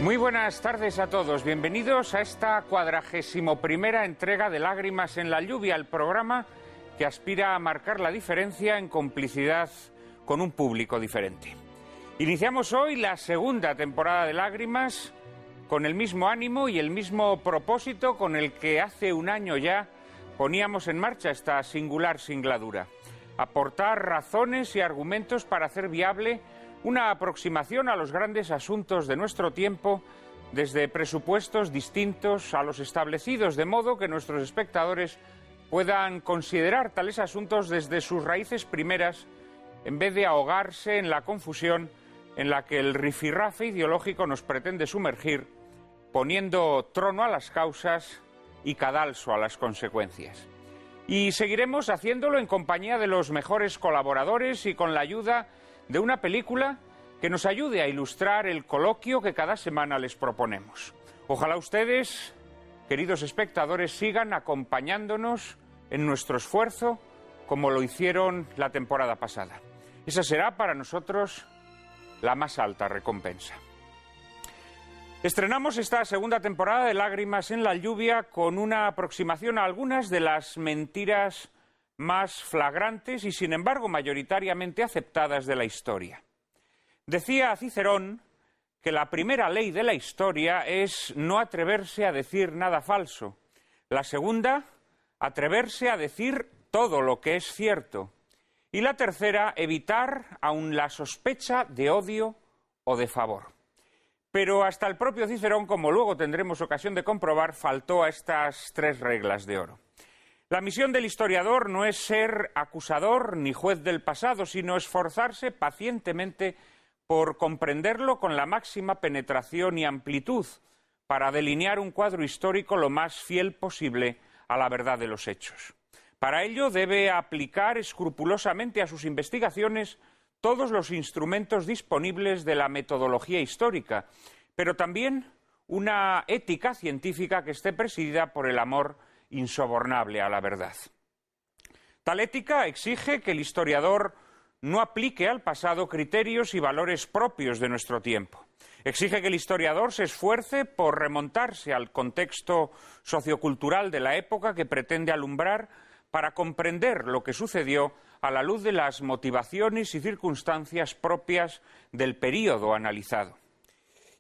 Muy buenas tardes a todos. Bienvenidos a esta 41ª entrega de Lágrimas en la lluvia, el programa que aspira a marcar la diferencia en complicidad con un público diferente. Iniciamos hoy la segunda temporada de Lágrimas con el mismo ánimo y el mismo propósito con el que hace un año ya poníamos en marcha esta singular singladura: aportar razones y argumentos para hacer viable una aproximación a los grandes asuntos de nuestro tiempo desde presupuestos distintos a los establecidos, de modo que nuestros espectadores puedan considerar tales asuntos desde sus raíces primeras, en vez de ahogarse en la confusión en la que el rifirrafe ideológico nos pretende sumergir, poniendo trono a las causas y cadalso a las consecuencias. Y seguiremos haciéndolo en compañía de los mejores colaboradores y con la ayuda de una película que nos ayude a ilustrar el coloquio que cada semana les proponemos. Ojalá ustedes, queridos espectadores, sigan acompañándonos en nuestro esfuerzo como lo hicieron la temporada pasada. Esa será para nosotros la más alta recompensa. Estrenamos esta segunda temporada de Lágrimas en la lluvia con una aproximación a algunas de las mentiras más flagrantes y, sin embargo, mayoritariamente aceptadas de la historia. Decía Cicerón que la primera ley de la historia es no atreverse a decir nada falso. La segunda, atreverse a decir todo lo que es cierto. Y la tercera, evitar aun la sospecha de odio o de favor. Pero hasta el propio Cicerón, como luego tendremos ocasión de comprobar, faltó a estas tres reglas de oro. La misión del historiador no es ser acusador ni juez del pasado, sino esforzarse pacientemente por comprenderlo con la máxima penetración y amplitud, para delinear un cuadro histórico lo más fiel posible a la verdad de los hechos. Para ello debe aplicar escrupulosamente a sus investigaciones todos los instrumentos disponibles de la metodología histórica, pero también una ética científica que esté presidida por el amor insobornable a la verdad. Tal ética exige que el historiador no aplique al pasado criterios y valores propios de nuestro tiempo. Exige que el historiador se esfuerce por remontarse al contexto sociocultural de la época que pretende alumbrar para comprender lo que sucedió a la luz de las motivaciones y circunstancias propias del período analizado.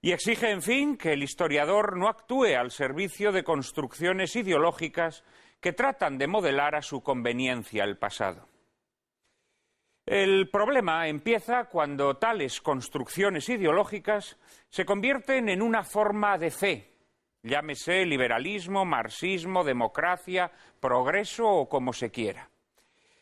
Y exige, en fin, que el historiador no actúe al servicio de construcciones ideológicas que tratan de modelar a su conveniencia el pasado. El problema empieza cuando tales construcciones ideológicas se convierten en una forma de fe, llámese liberalismo, marxismo, democracia, progreso o como se quiera.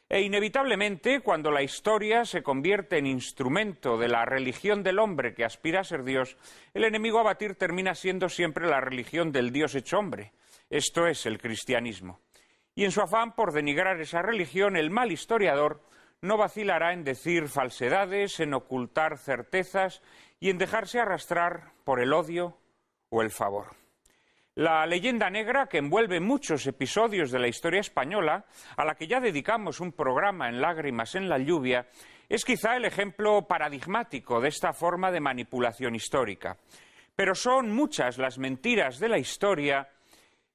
E inevitablemente, cuando la historia se convierte en instrumento de la religión del hombre que aspira a ser Dios, el enemigo a batir termina siendo siempre la religión del Dios hecho hombre. Esto es el cristianismo. Y en su afán por denigrar esa religión, el mal historiador no vacilará en decir falsedades, en ocultar certezas y en dejarse arrastrar por el odio o el favor. La leyenda negra que envuelve muchos episodios de la historia española, a la que ya dedicamos un programa en Lágrimas en la lluvia, es quizá el ejemplo paradigmático de esta forma de manipulación histórica. Pero son muchas las mentiras de la historia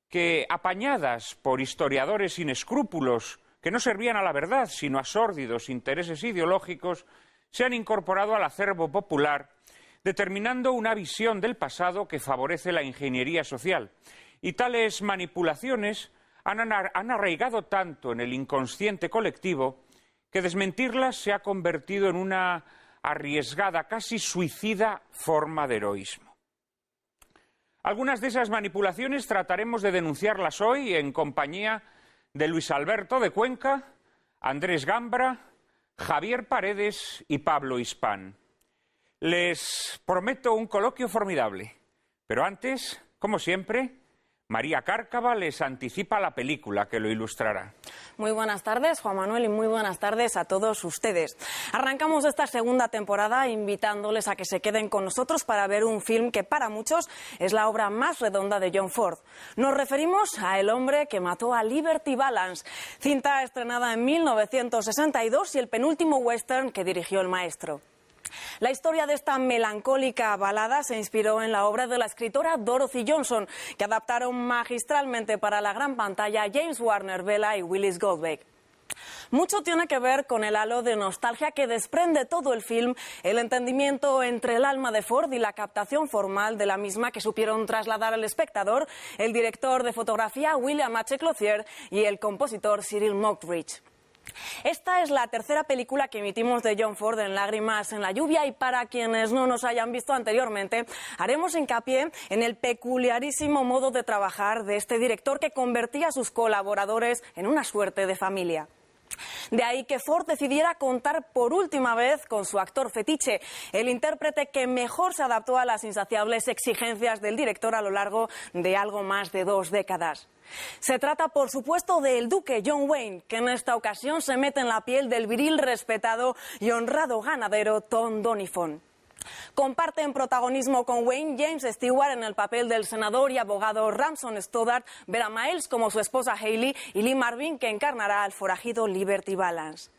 que, apañadas por historiadores sin escrúpulos, que no servían a la verdad, sino a sórdidos intereses ideológicos, se han incorporado al acervo popular, determinando una visión del pasado que favorece la ingeniería social. Y tales manipulaciones han arraigado tanto en el inconsciente colectivo que desmentirlas se ha convertido en una arriesgada, casi suicida forma de heroísmo. Algunas de esas manipulaciones trataremos de denunciarlas hoy en compañía de Luis Alberto de Cuenca, Andrés Gambra, Javier Paredes y Pablo Hispán. Les prometo un coloquio formidable, pero antes, como siempre, María Cárcava les anticipa la película que lo ilustrará. Muy buenas tardes, Juan Manuel, y muy buenas tardes a todos ustedes. Arrancamos esta segunda temporada invitándoles a que se queden con nosotros para ver un film que para muchos es la obra más redonda de John Ford. Nos referimos a El hombre que mató a Liberty Balance, cinta estrenada en 1962 y el penúltimo western que dirigió el maestro. La historia de esta melancólica balada se inspiró en la obra de la escritora Dorothy Johnson, que adaptaron magistralmente para la gran pantalla James Warner Bella y Willis Goldbeck. Mucho tiene que ver con el halo de nostalgia que desprende todo el film, el entendimiento entre el alma de Ford y la captación formal de la misma que supieron trasladar al espectador el director de fotografía William H. Clothier y el compositor Cyril Mockridge. Esta es la tercera película que emitimos de John Ford en Lágrimas en la lluvia, y para quienes no nos hayan visto anteriormente, haremos hincapié en el peculiarísimo modo de trabajar de este director que convertía a sus colaboradores en una suerte de familia. De ahí que Ford decidiera contar por última vez con su actor fetiche, el intérprete que mejor se adaptó a las insaciables exigencias del director a lo largo de algo más de 2 décadas. Se trata, por supuesto, del duque John Wayne, que en esta ocasión se mete en la piel del viril, respetado y honrado ganadero Tom Doniphan. Comparten protagonismo con Wayne James Stewart en el papel del senador y abogado Ramson Stoddard, Vera Miles como su esposa Hayley y Lee Marvin, que encarnará al forajido Liberty Balance.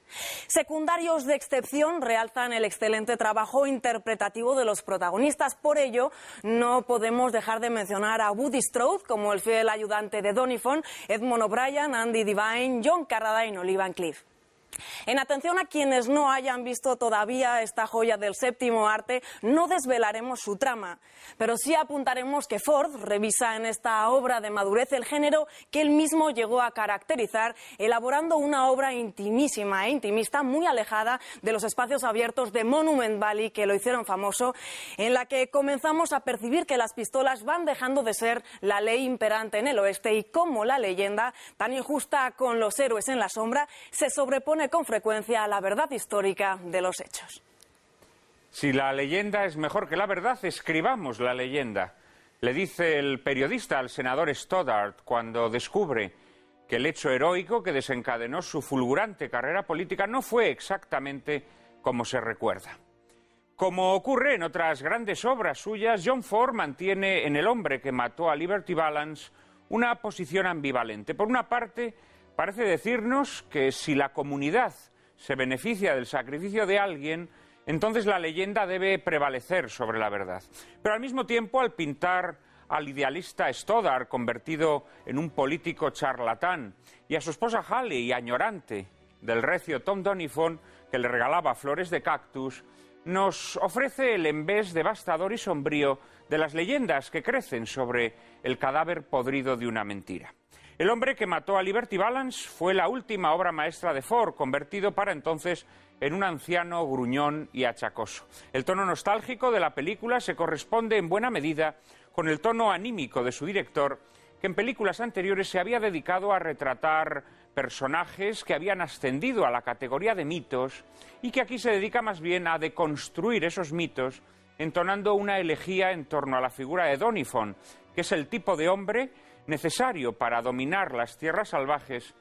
Secundarios de excepción realzan el excelente trabajo interpretativo de los protagonistas. Por ello, no podemos dejar de mencionar a Woody Strode como el fiel ayudante de Doniphan, Edmond O'Brien, Andy Devine, John Carradine o Lee Van Cleef. En atención a quienes no hayan visto todavía esta joya del séptimo arte, no desvelaremos su trama, pero sí apuntaremos que Ford revisa en esta obra de madurez el género que él mismo llegó a caracterizar, elaborando una obra intimísima e intimista muy alejada de los espacios abiertos de Monument Valley que lo hicieron famoso, en la que comenzamos a percibir que las pistolas van dejando de ser la ley imperante en el oeste y cómo la leyenda, tan injusta con los héroes en la sombra, se sobrepone con frecuencia a la verdad histórica de los hechos. Si la leyenda es mejor que la verdad, escribamos la leyenda, le dice el periodista al senador Stoddard cuando descubre que el hecho heroico que desencadenó su fulgurante carrera política no fue exactamente como se recuerda. Como ocurre en otras grandes obras suyas, John Ford mantiene en El hombre que mató a Liberty Balance una posición ambivalente. Por una parte, parece decirnos que si la comunidad se beneficia del sacrificio de alguien, entonces la leyenda debe prevalecer sobre la verdad. Pero al mismo tiempo, al pintar al idealista Stoddard convertido en un político charlatán y a su esposa Hayley, añorante del recio Tom Doniphan, que le regalaba flores de cactus, nos ofrece el envés devastador y sombrío de las leyendas que crecen sobre el cadáver podrido de una mentira. El hombre que mató a Liberty Balance fue la última obra maestra de Ford, convertido para entonces en un anciano gruñón y achacoso. El tono nostálgico de la película se corresponde en buena medida con el tono anímico de su director, que en películas anteriores se había dedicado a retratar personajes que habían ascendido a la categoría de mitos y que aquí se dedica más bien a deconstruir esos mitos, entonando una elegía en torno a la figura de Doniphan, que es el tipo de hombre necesario para dominar las tierras salvajes,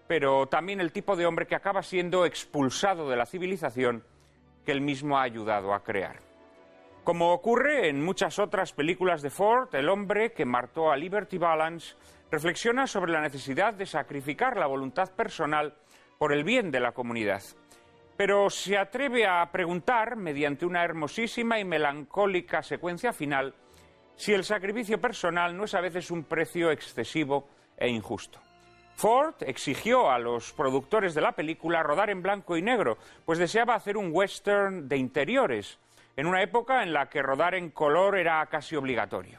pero también el tipo de hombre que acaba siendo expulsado de la civilización que él mismo ha ayudado a crear. Como ocurre en muchas otras películas de Ford, el hombre que mató a Liberty Balance reflexiona sobre la necesidad de sacrificar la voluntad personal por el bien de la comunidad. Pero se atreve a preguntar, mediante una hermosísima y melancólica secuencia final, si el sacrificio personal no es a veces un precio excesivo e injusto. Ford exigió a los productores de la película rodar en blanco y negro, pues deseaba hacer un western de interiores, en una época en la que rodar en color era casi obligatorio.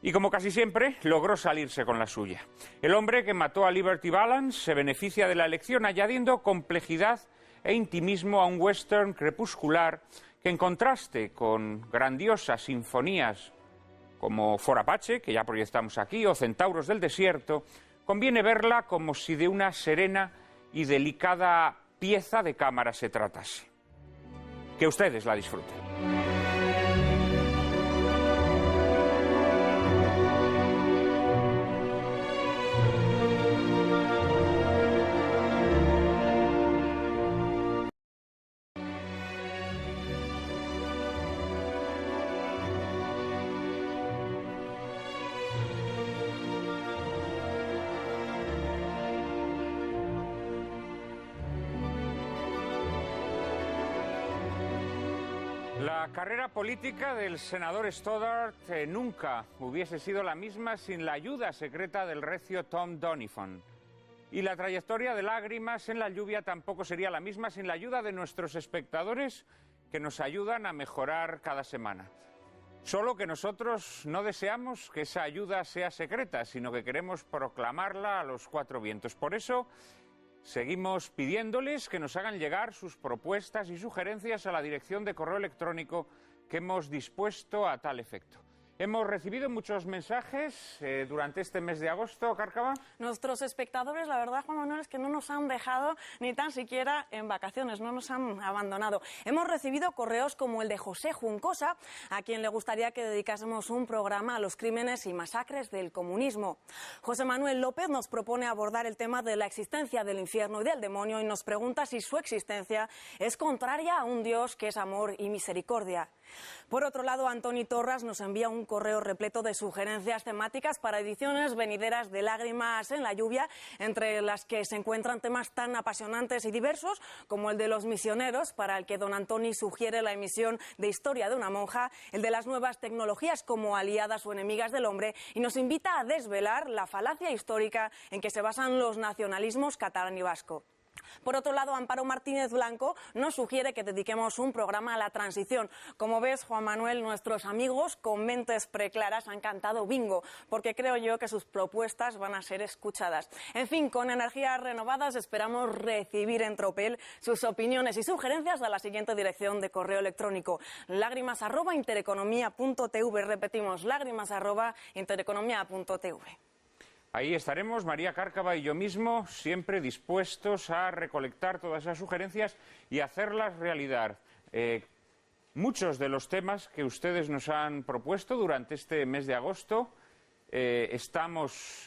Y como casi siempre, logró salirse con la suya. El hombre que mató a Liberty Balance se beneficia de la elección, añadiendo complejidad e intimismo a un western crepuscular que, en contraste con grandiosas sinfonías como Fort Apache, que ya proyectamos aquí, o Centauros del Desierto, conviene verla como si de una serena y delicada pieza de cámara se tratase. Que ustedes la disfruten. La carrera política del senador Stoddart nunca hubiese sido la misma sin la ayuda secreta del recio Tom Doniphan. Y la trayectoria de Lágrimas en la lluvia tampoco sería la misma sin la ayuda de nuestros espectadores que nos ayudan a mejorar cada semana. Solo que nosotros no deseamos que esa ayuda sea secreta, sino que queremos proclamarla a los cuatro vientos. Por eso seguimos pidiéndoles que nos hagan llegar sus propuestas y sugerencias a la dirección de correo electrónico que hemos dispuesto a tal efecto. Hemos recibido muchos mensajes durante este mes de agosto, Cárcava. Nuestros espectadores, la verdad, Juan Manuel, es que no nos han dejado ni tan siquiera en vacaciones, no nos han abandonado. Hemos recibido correos como el de José Juncosa, a quien le gustaría que dedicásemos un programa a los crímenes y masacres del comunismo. José Manuel López nos propone abordar el tema de la existencia del infierno y del demonio y nos pregunta si su existencia es contraria a un Dios que es amor y misericordia. Por otro lado, Antoni Torras nos envía un correo repleto de sugerencias temáticas para ediciones venideras de Lágrimas en la lluvia, entre las que se encuentran temas tan apasionantes y diversos como el de los misioneros, para el que don Antoni sugiere la emisión de Historia de una monja, el de las nuevas tecnologías como aliadas o enemigas del hombre, y nos invita a desvelar la falacia histórica en que se basan los nacionalismos catalán y vasco. Por otro lado, Amparo Martínez Blanco nos sugiere que dediquemos un programa a la transición. Como ves, Juan Manuel, nuestros amigos con mentes preclaras han cantado bingo, porque creo yo que sus propuestas van a ser escuchadas. En fin, con energías renovadas esperamos recibir en tropel sus opiniones y sugerencias a la siguiente dirección de correo electrónico: lágrimas@intereconomia.tv. Repetimos, lágrimas@intereconomia.tv. Ahí estaremos, María Cárcava y yo mismo, siempre dispuestos a recolectar todas esas sugerencias y hacerlas realidad. Muchos de los temas que ustedes nos han propuesto durante este mes de agosto, estamos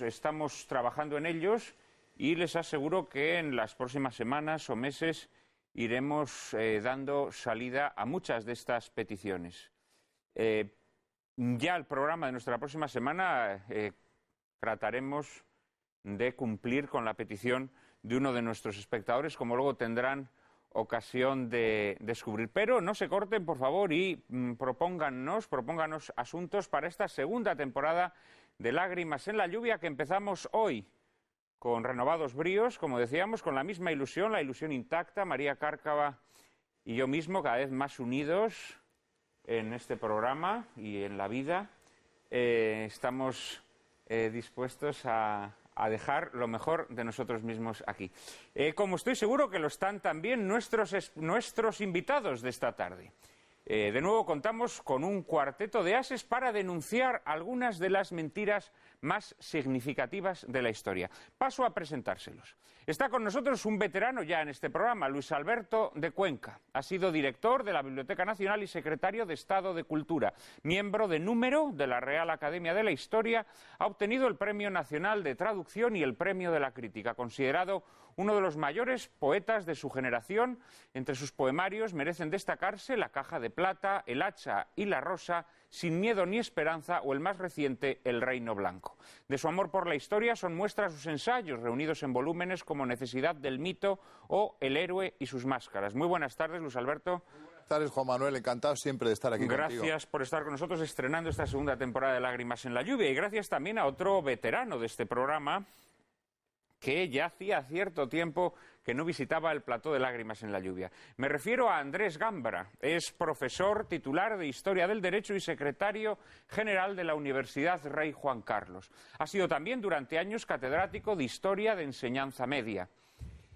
trabajando en ellos y les aseguro que en las próximas semanas o meses iremos dando salida a muchas de estas peticiones. Ya el programa de nuestra próxima semana trataremos de cumplir con la petición de uno de nuestros espectadores, como luego tendrán ocasión de descubrir. Pero no se corten, por favor, y propónganos asuntos para esta segunda temporada de Lágrimas en la lluvia, que empezamos hoy con renovados bríos, como decíamos, con la misma ilusión, la ilusión intacta, María Cárcava y yo mismo, cada vez más unidos en este programa y en la vida. Estamos dispuestos a dejar lo mejor de nosotros mismos aquí. Como estoy seguro que lo están también nuestros invitados de esta tarde. De nuevo contamos con un cuarteto de ases para denunciar algunas de las mentiras más significativas de la historia. Paso a presentárselos. Está con nosotros un veterano ya en este programa, Luis Alberto de Cuenca. Ha sido director de la Biblioteca Nacional y secretario de Estado de Cultura. Miembro de número de la Real Academia de la Historia. Ha obtenido el Premio Nacional de Traducción y el Premio de la Crítica. Considerado uno de los mayores poetas de su generación. Entre sus poemarios merecen destacarse La caja de plata, El hacha y la rosa, Sin miedo ni esperanza o el más reciente, El reino blanco. De su amor por la historia son muestras sus ensayos, reunidos en volúmenes como Necesidad del mito o El héroe y sus máscaras. Muy buenas tardes, Luis Alberto. Buenas tardes, Juan Manuel. Encantado siempre de estar aquí contigo. Gracias por estar con nosotros estrenando esta segunda temporada de Lágrimas en la lluvia. Y gracias también a otro veterano de este programa, que ya hacía cierto tiempo que no visitaba el plató de Lágrimas en la lluvia. Me refiero a Andrés Gambra. Es profesor titular de Historia del Derecho y secretario general de la Universidad Rey Juan Carlos. Ha sido también durante años catedrático de Historia de Enseñanza Media.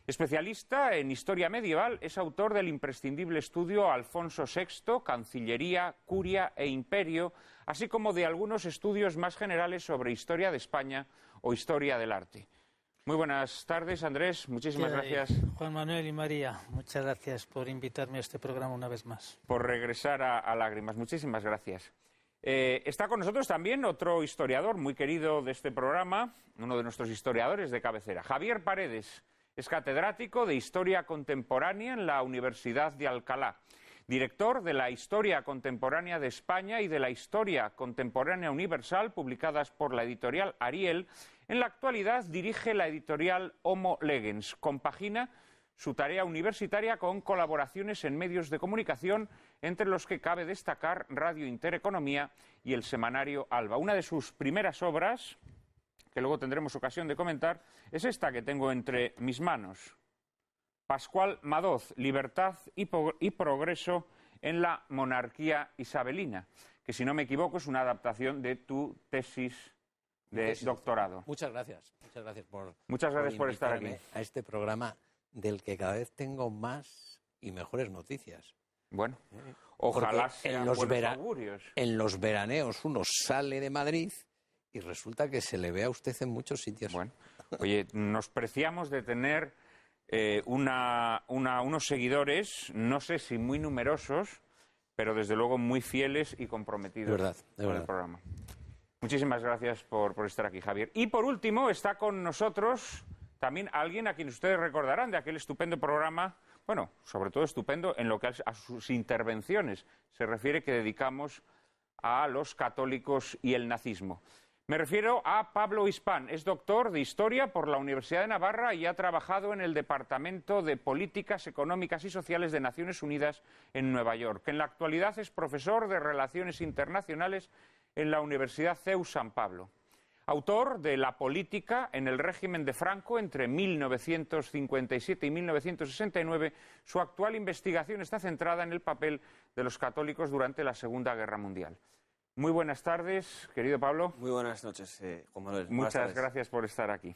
Especialista en historia medieval, es autor del imprescindible estudio Alfonso VI, Cancillería, Curia e Imperio, así como de algunos estudios más generales sobre historia de España o historia del arte. Muy buenas tardes, Andrés. Muchísimas gracias. Juan Manuel y María, muchas gracias por invitarme a este programa una vez más. Por regresar a Lágrimas. Muchísimas gracias. Está con nosotros también otro historiador muy querido de este programa, uno de nuestros historiadores de cabecera, Javier Paredes. Es catedrático de Historia Contemporánea en la Universidad de Alcalá, director de la Historia Contemporánea de España y de la Historia Contemporánea Universal, publicadas por la editorial Ariel. En la actualidad dirige la editorial Homo Legens. Compagina su tarea universitaria con colaboraciones en medios de comunicación, entre los que cabe destacar Radio Intereconomía y el semanario Alba. Una de sus primeras obras, que luego tendremos ocasión de comentar, es esta que tengo entre mis manos. Pascual Madoz, Libertad y Progreso en la monarquía isabelina, que si no me equivoco es una adaptación de tu tesis de doctorado. Muchas gracias. Muchas gracias por estar aquí. A este programa del que cada vez tengo más y mejores noticias. Bueno, ojalá sean buenos augurios. En los veraneos uno sale de Madrid y resulta que se le ve a usted en muchos sitios. Bueno, oye, nos preciamos de tener unos seguidores, no sé si muy numerosos, pero desde luego muy fieles y comprometidos con el programa. Muchísimas gracias por estar aquí, Javier. Y por último, está con nosotros también alguien a quien ustedes recordarán de aquel estupendo programa, bueno, sobre todo estupendo en lo que a sus intervenciones se refiere, que dedicamos a los católicos y el nazismo. Me refiero a Pablo Hispán. Es doctor de Historia por la Universidad de Navarra y ha trabajado en el Departamento de Políticas Económicas y Sociales de Naciones Unidas en Nueva York. En la actualidad es profesor de Relaciones Internacionales en la Universidad CEU San Pablo. Autor de La política en el régimen de Franco entre 1957 y 1969, su actual investigación está centrada en el papel de los católicos durante la Segunda Guerra Mundial. Muy buenas tardes, querido Pablo. Muy buenas noches, Juan Manuel. Muchas gracias por estar aquí.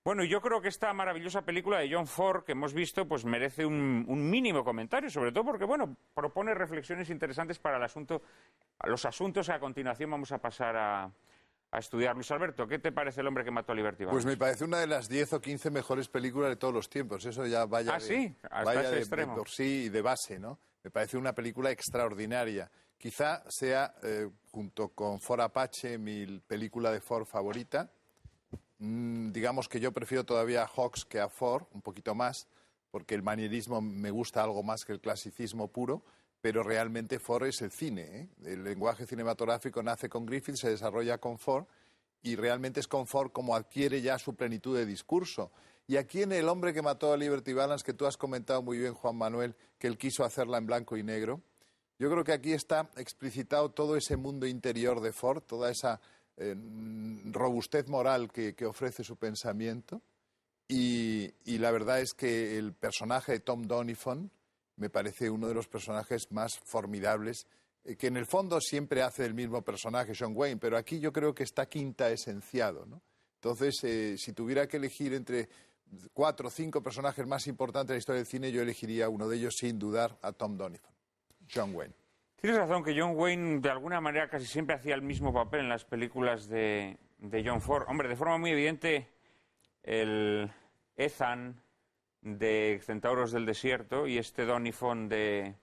Bueno, yo creo que esta maravillosa película de John Ford que hemos visto pues merece un mínimo comentario, sobre todo porque bueno, propone reflexiones interesantes para los asuntos que a continuación vamos a pasar a estudiar. Luis Alberto, ¿qué te parece El hombre que mató a Liberty Balance? Pues me parece una de las 10 o 15 mejores películas de todos los tiempos. Eso ya vaya ¿sí? Hasta ese extremo. De por sí y de base, ¿no? Me parece una película extraordinaria. Quizá sea, junto con Ford Apache, mi película de Ford favorita. Digamos que yo prefiero todavía a Hawks que a Ford, un poquito más, porque el manierismo me gusta algo más que el clasicismo puro, pero realmente Ford es el cine, ¿eh? El lenguaje cinematográfico nace con Griffith, se desarrolla con Ford, y realmente es con Ford como adquiere ya su plenitud de discurso. Y aquí en El hombre que mató a Liberty Balance, que tú has comentado muy bien, Juan Manuel, que él quiso hacerla en blanco y negro, yo creo que aquí está explicitado todo ese mundo interior de Ford, toda esa robustez moral que ofrece su pensamiento. Y la verdad es que el personaje de Tom Doniphan me parece uno de los personajes más formidables, que en el fondo siempre hace el mismo personaje, John Wayne, pero aquí yo creo que está quinta esenciado, ¿no? Entonces, si tuviera que elegir entre 4 o 5 personajes más importantes de la historia del cine, yo elegiría uno de ellos sin dudar a Tom Doniphan, John Wayne. Tienes razón que John Wayne de alguna manera casi siempre hacía el mismo papel en las películas de John Ford. Hombre, de forma muy evidente, el Ethan de Centauros del Desierto y este Doniphan de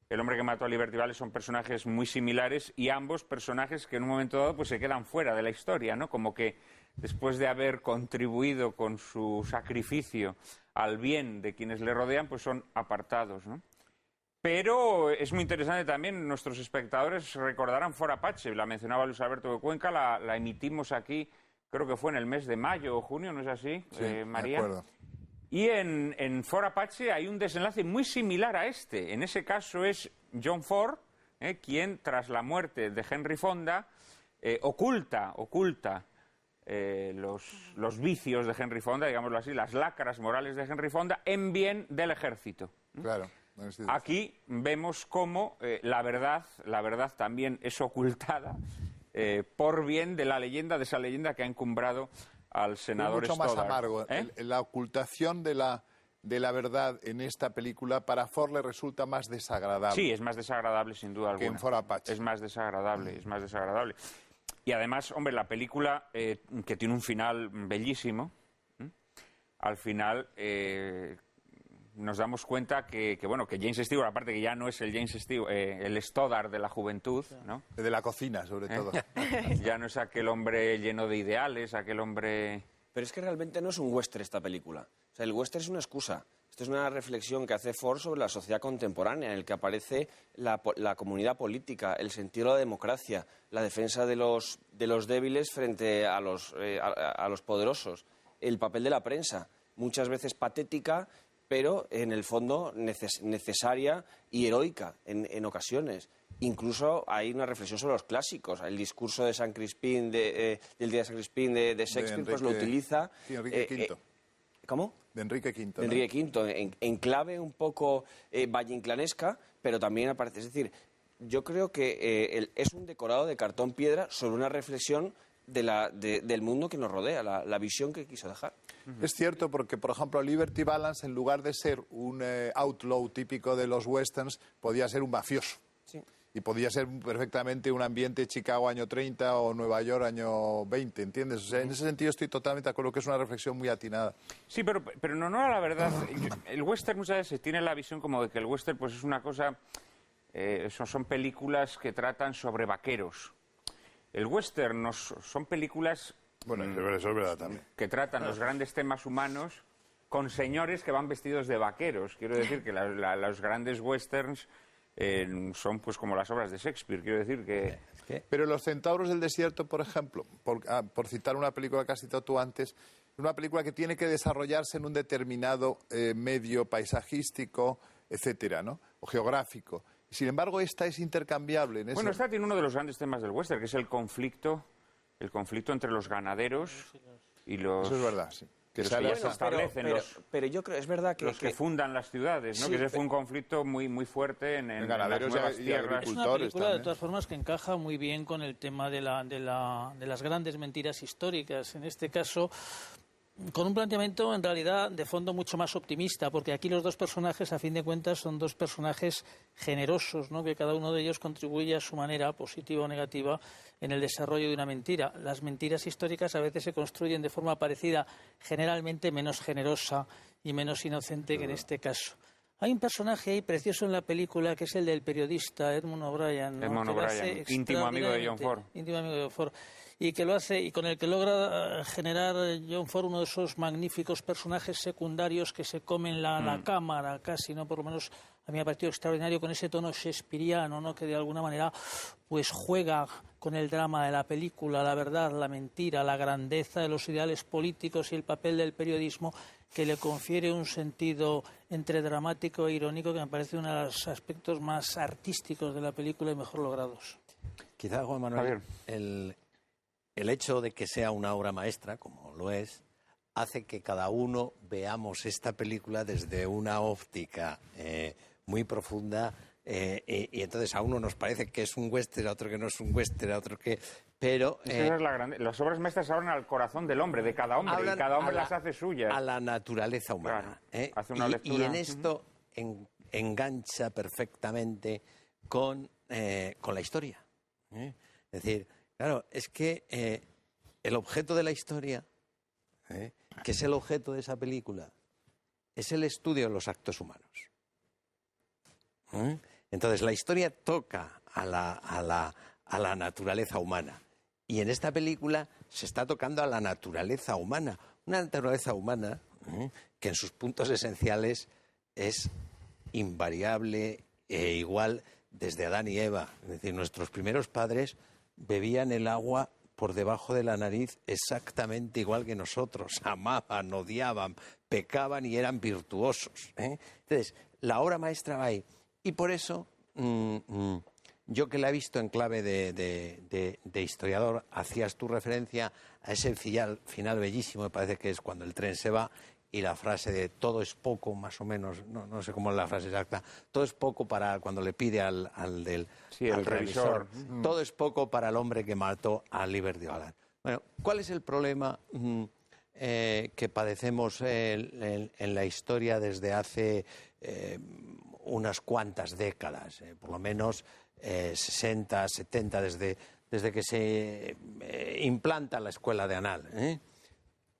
El hombre que mató a Liberty Balance son personajes muy similares, y ambos personajes que en un momento dado pues se quedan fuera de la historia, ¿no? Como que después de haber contribuido con su sacrificio al bien de quienes le rodean, pues son apartados, ¿no? Pero es muy interesante también, nuestros espectadores recordarán Ford Apache, la mencionaba Luis Alberto de Cuenca, la emitimos aquí, creo que fue en el mes de mayo o junio, ¿no es así, Sí, María? de acuerdo. Y en Ford Apache hay un desenlace muy similar a este. En ese caso es John Ford quien, tras la muerte de Henry Fonda, oculta los vicios de Henry Fonda, digámoslo así, las lacras morales de Henry Fonda, en bien del ejército. Claro. Aquí vemos cómo la verdad también es ocultada por bien de esa leyenda que ha encumbrado al senador Stoddard. Mucho más amargo. La ocultación de la verdad en esta película para Ford le resulta más desagradable. Sí, es más desagradable sin duda alguna. Que en Ford Apache. Es más desagradable. Y además, hombre, la película, que tiene un final bellísimo, al final nos damos cuenta que James Stewart, aparte que ya no es el James Stewart, el Stoddard de la juventud, ¿no? De la cocina, sobre todo. Ya no es aquel hombre lleno de ideales, aquel hombre... Pero es que realmente no es un western esta película. O sea, el western es una excusa. Esto es una reflexión que hace Ford sobre la sociedad contemporánea, en el que aparece la comunidad política, el sentido de la democracia, la defensa de los débiles frente a los poderosos, el papel de la prensa, muchas veces patética, pero en el fondo necesaria y heroica en ocasiones. Incluso hay una reflexión sobre los clásicos. El discurso de San Crispín, del día de San Crispín de Shakespeare, pues lo utiliza. Sí, Enrique V. ¿Cómo? De Enrique V. De Enrique V, en clave un poco valleinclanesca, pero también aparece. Es decir, yo creo que es un decorado de cartón piedra sobre una reflexión del mundo que nos rodea, la visión que quiso dejar. Es cierto, porque, por ejemplo, Liberty Balance, en lugar de ser un outlaw típico de los westerns, podía ser un mafioso. Sí. Y podía ser perfectamente un ambiente Chicago año 30 o Nueva York año 20, ¿entiendes? O sea, en ese sentido estoy totalmente de acuerdo que es una reflexión muy atinada. Sí, pero no a la verdad. El western muchas veces tiene la visión como de que el western pues es una cosa... son películas que tratan sobre vaqueros. El western son películas... Bueno, eso es verdad también. Que tratan los grandes temas humanos con señores que van vestidos de vaqueros. Quiero decir que los grandes westerns son pues como las obras de Shakespeare. Quiero decir que... Pero Los Centauros del Desierto, por ejemplo, por citar una película que has citado tú antes, es una película que tiene que desarrollarse en un determinado medio paisajístico, etcétera, ¿no? O geográfico. Sin embargo, esta es intercambiable. Bueno, esta tiene uno de los grandes temas del western, que es el conflicto entre los ganaderos y los... Eso es verdad, sí. Que se establecen pero yo creo, es verdad que... Los que fundan las ciudades, ¿no? Sí, que ese fue un conflicto muy en ganaderos las nuevas y tierras. Es una película, de todas formas, que encaja muy bien con el tema de las grandes mentiras históricas. En este caso, con un planteamiento, en realidad, de fondo mucho más optimista, porque aquí los dos personajes, a fin de cuentas, son dos personajes generosos, ¿no? Que cada uno de ellos contribuye a su manera, positiva o negativa, en el desarrollo de una mentira. Las mentiras históricas a veces se construyen de forma parecida, generalmente menos generosa y menos inocente que en este caso. Hay un personaje ahí precioso en la película que es el del periodista Edmund O'Brien, ¿no? Edmund O'Brien, íntimo amigo de John Ford. Íntimo amigo de John Ford. Y que lo hace, y con el que logra generar John Ford uno de esos magníficos personajes secundarios que se comen la cámara casi, ¿no? Por lo menos a mí me ha parecido extraordinario, con ese tono shakespeariano, ¿no? Que de alguna manera pues juega con el drama de la película, la verdad, la mentira, la grandeza de los ideales políticos y el papel del periodismo, que le confiere un sentido entre dramático e irónico que me parece uno de los aspectos más artísticos de la película y mejor logrados. Quizá, Juan Manuel, el hecho de que sea una obra maestra, como lo es, hace que cada uno veamos esta película desde una óptica muy profunda y entonces a uno nos parece que es un western, a otro que no es un western, a otro que... Pero... las obras maestras hablan al corazón del hombre, de cada hombre, y cada hombre las hace suyas. A la naturaleza humana. Claro, hace una lectura. Y en esto engancha perfectamente con la historia. Es decir, claro, es que el objeto de la historia, que es el objeto de esa película, es el estudio de los actos humanos. Entonces, la historia toca a la naturaleza humana. Y en esta película se está tocando a la naturaleza humana. Una naturaleza humana que en sus puntos esenciales es invariable e igual desde Adán y Eva. Es decir, nuestros primeros padres bebían el agua por debajo de la nariz exactamente igual que nosotros. Amaban, odiaban, pecaban y eran virtuosos. Entonces, la obra maestra va ahí. Y por eso, yo que la he visto en clave de historiador, hacías tu referencia a ese final bellísimo, me parece que es cuando el tren se va, y la frase de todo es poco, más o menos, no sé cómo es la frase exacta, todo es poco para cuando le pide al revisor, todo es poco para el hombre que mató a Liberty Balance. Bueno, ¿cuál es el problema que padecemos en la historia desde hace unas cuantas décadas, por lo menos 60, 70, desde que se implanta la escuela de Anal?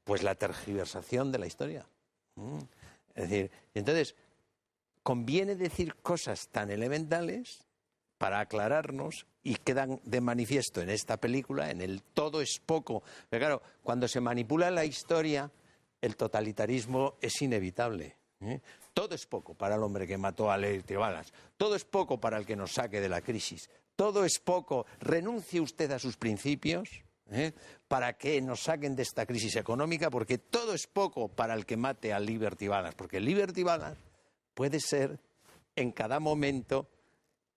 Pues la tergiversación de la historia. Es decir, entonces, conviene decir cosas tan elementales para aclararnos y quedan de manifiesto en esta película, en el todo es poco. Pero claro, cuando se manipula la historia, el totalitarismo es inevitable. Todo es poco para el hombre que mató a Liberty Balance. Todo es poco para el que nos saque de la crisis. Todo es poco. Renuncie usted a sus principios para que nos saquen de esta crisis económica, porque todo es poco para el que mate al Liberty Balance, porque el Liberty Balance puede ser en cada momento,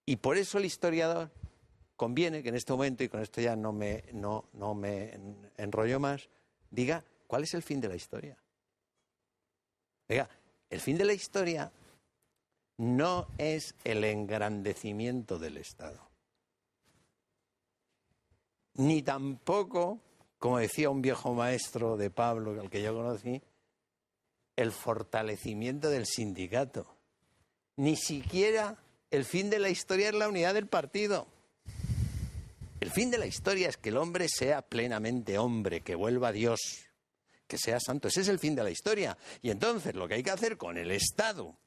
y por eso el historiador conviene que en este momento, y con esto ya no me enrollo más, diga cuál es el fin de la historia. Oiga, el fin de la historia no es el engrandecimiento del Estado, ni tampoco, como decía un viejo maestro de Pablo, al que yo conocí, el fortalecimiento del sindicato. Ni siquiera el fin de la historia es la unidad del partido. El fin de la historia es que el hombre sea plenamente hombre, que vuelva a Dios, que sea santo. Ese es el fin de la historia. Y entonces lo que hay que hacer con el Estado,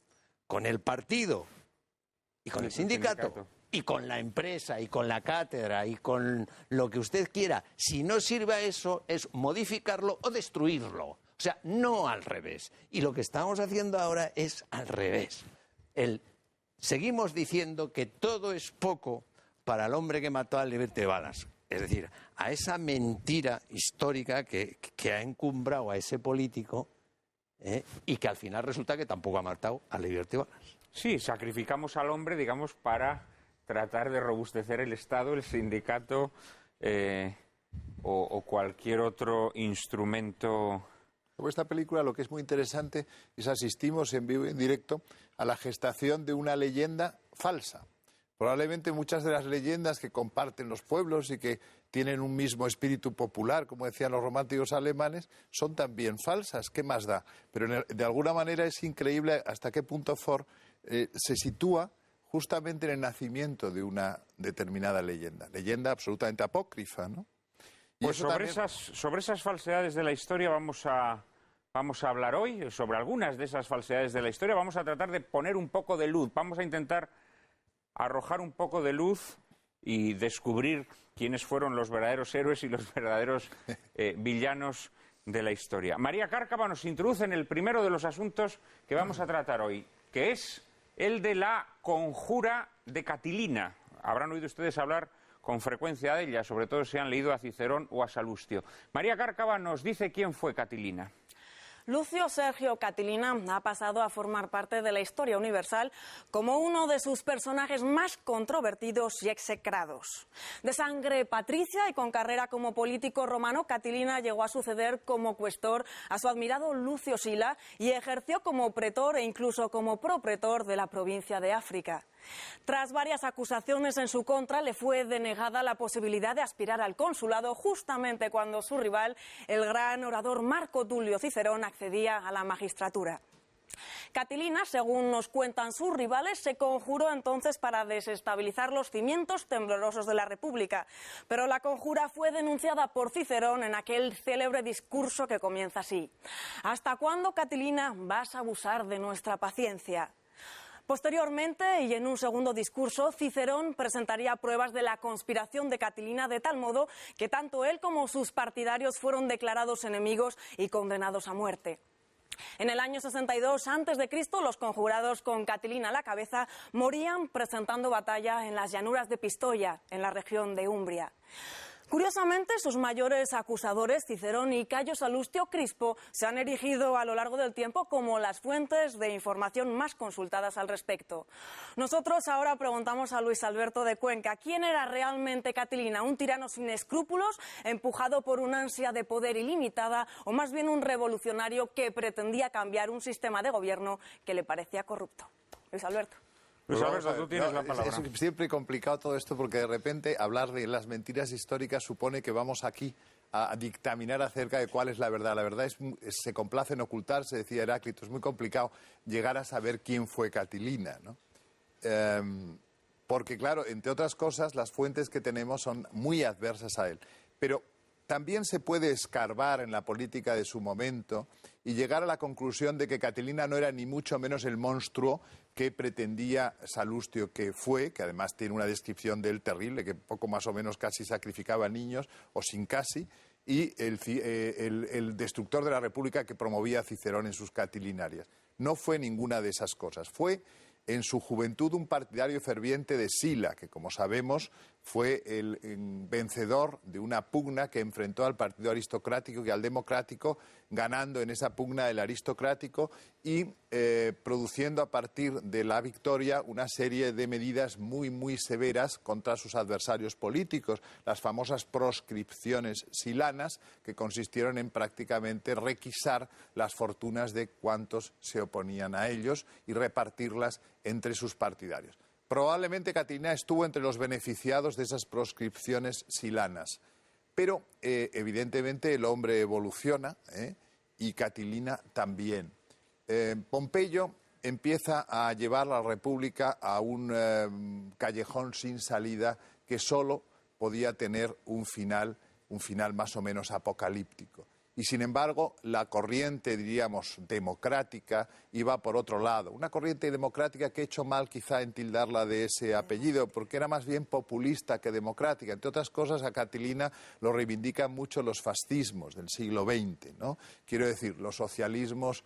con el partido y con el sindicato y con la empresa y con la cátedra y con lo que usted quiera, si no sirve a eso, es modificarlo o destruirlo. O sea, no al revés. Y lo que estamos haciendo ahora es al revés. Seguimos diciendo que todo es poco para el hombre que mató a Liberty Balance. Es decir, a esa mentira histórica que ha encumbrado a ese político y que al final resulta que tampoco ha matado a Liberty Balance. Sí, sacrificamos al hombre, digamos, para tratar de robustecer el Estado, el sindicato o cualquier otro instrumento. Sobre esta película lo que es muy interesante es asistimos en vivo y en directo a la gestación de una leyenda falsa. Probablemente muchas de las leyendas que comparten los pueblos y que tienen un mismo espíritu popular, como decían los románticos alemanes, son también falsas. ¿Qué más da? Pero de alguna manera es increíble hasta qué punto Ford se sitúa justamente en el nacimiento de una determinada leyenda absolutamente apócrifa, ¿no? Y pues sobre esas falsedades de la historia vamos a hablar hoy, sobre algunas de esas falsedades de la historia. Vamos a tratar de poner un poco de luz, vamos a intentar arrojar un poco de luz y descubrir quiénes fueron los verdaderos héroes y los verdaderos villanos de la historia. María Cárcava nos introduce en el primero de los asuntos que vamos a tratar hoy, que es el de la conjura de Catilina. Habrán oído ustedes hablar con frecuencia de ella, sobre todo si han leído a Cicerón o a Salustio. María Cárcava nos dice quién fue Catilina. Lucio Sergio Catilina ha pasado a formar parte de la historia universal como uno de sus personajes más controvertidos y execrados. De sangre patricia y con carrera como político romano, Catilina llegó a suceder como cuestor a su admirado Lucio Sila y ejerció como pretor e incluso como propretor de la provincia de África. Tras varias acusaciones en su contra, le fue denegada la posibilidad de aspirar al consulado justamente cuando su rival, el gran orador Marco Tulio Cicerón, accedía a la magistratura. Catilina, según nos cuentan sus rivales, se conjuró entonces para desestabilizar los cimientos temblorosos de la República. Pero la conjura fue denunciada por Cicerón en aquel célebre discurso que comienza así: ¿hasta cuándo, Catilina, vas a abusar de nuestra paciencia? Posteriormente, y en un segundo discurso, Cicerón presentaría pruebas de la conspiración de Catilina de tal modo que tanto él como sus partidarios fueron declarados enemigos y condenados a muerte. En el año 62 a.C., los conjurados con Catilina a la cabeza morían presentando batalla en las llanuras de Pistoia, en la región de Umbria. Curiosamente, sus mayores acusadores, Cicerón y Cayo Salustio Crispo, se han erigido a lo largo del tiempo como las fuentes de información más consultadas al respecto. Nosotros ahora preguntamos a Luis Alberto de Cuenca, ¿quién era realmente Catilina? ¿Un tirano sin escrúpulos, empujado por una ansia de poder ilimitada, o más bien un revolucionario que pretendía cambiar un sistema de gobierno que le parecía corrupto? Luis Alberto. Luis Alberto, tú tienes la palabra. Es siempre complicado todo esto porque de repente hablar de las mentiras históricas supone que vamos aquí a dictaminar acerca de cuál es la verdad. La verdad se complace en ocultarse, decía Heráclito. Es muy complicado llegar a saber quién fue Catilina, ¿no? Porque, claro, entre otras cosas, las fuentes que tenemos son muy adversas a él. Pero también se puede escarbar en la política de su momento y llegar a la conclusión de que Catilina no era ni mucho menos el monstruo que pretendía Salustio que fue, que además tiene una descripción de él terrible, que poco más o menos casi sacrificaba a niños, o sin casi, y el destructor de la República que promovía a Cicerón en sus catilinarias. No fue ninguna de esas cosas. Fue en su juventud un partidario ferviente de Sila, que como sabemos fue el vencedor de una pugna que enfrentó al partido aristocrático y al democrático, ganando en esa pugna el aristocrático y produciendo a partir de la victoria una serie de medidas muy severas contra sus adversarios políticos, las famosas proscripciones silanas, que consistieron en prácticamente requisar las fortunas de cuantos se oponían a ellos y repartirlas entre sus partidarios. Probablemente Catilina estuvo entre los beneficiados de esas proscripciones silanas, pero evidentemente el hombre evoluciona y Catilina también. Pompeyo empieza a llevar a la República a un callejón sin salida que solo podía tener un final más o menos apocalíptico. Y sin embargo, la corriente, diríamos, democrática iba por otro lado. Una corriente democrática que he hecho mal quizá en tildarla de ese apellido, porque era más bien populista que democrática. Entre otras cosas, a Catilina lo reivindican mucho los fascismos del siglo XX, ¿no? Quiero decir, los socialismos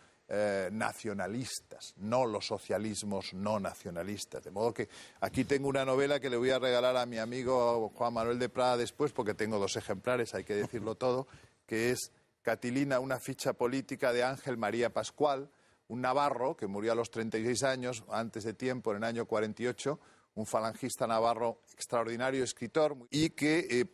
nacionalistas, no los socialismos no nacionalistas. De modo que aquí tengo una novela que le voy a regalar a mi amigo Juan Manuel de Prada después, porque tengo 2 ejemplares, hay que decirlo todo, que es Catilina, una ficha política de Ángel María Pascual, un navarro que murió a los 36 años, antes de tiempo, en el año 48, un falangista navarro extraordinario, escritor, y que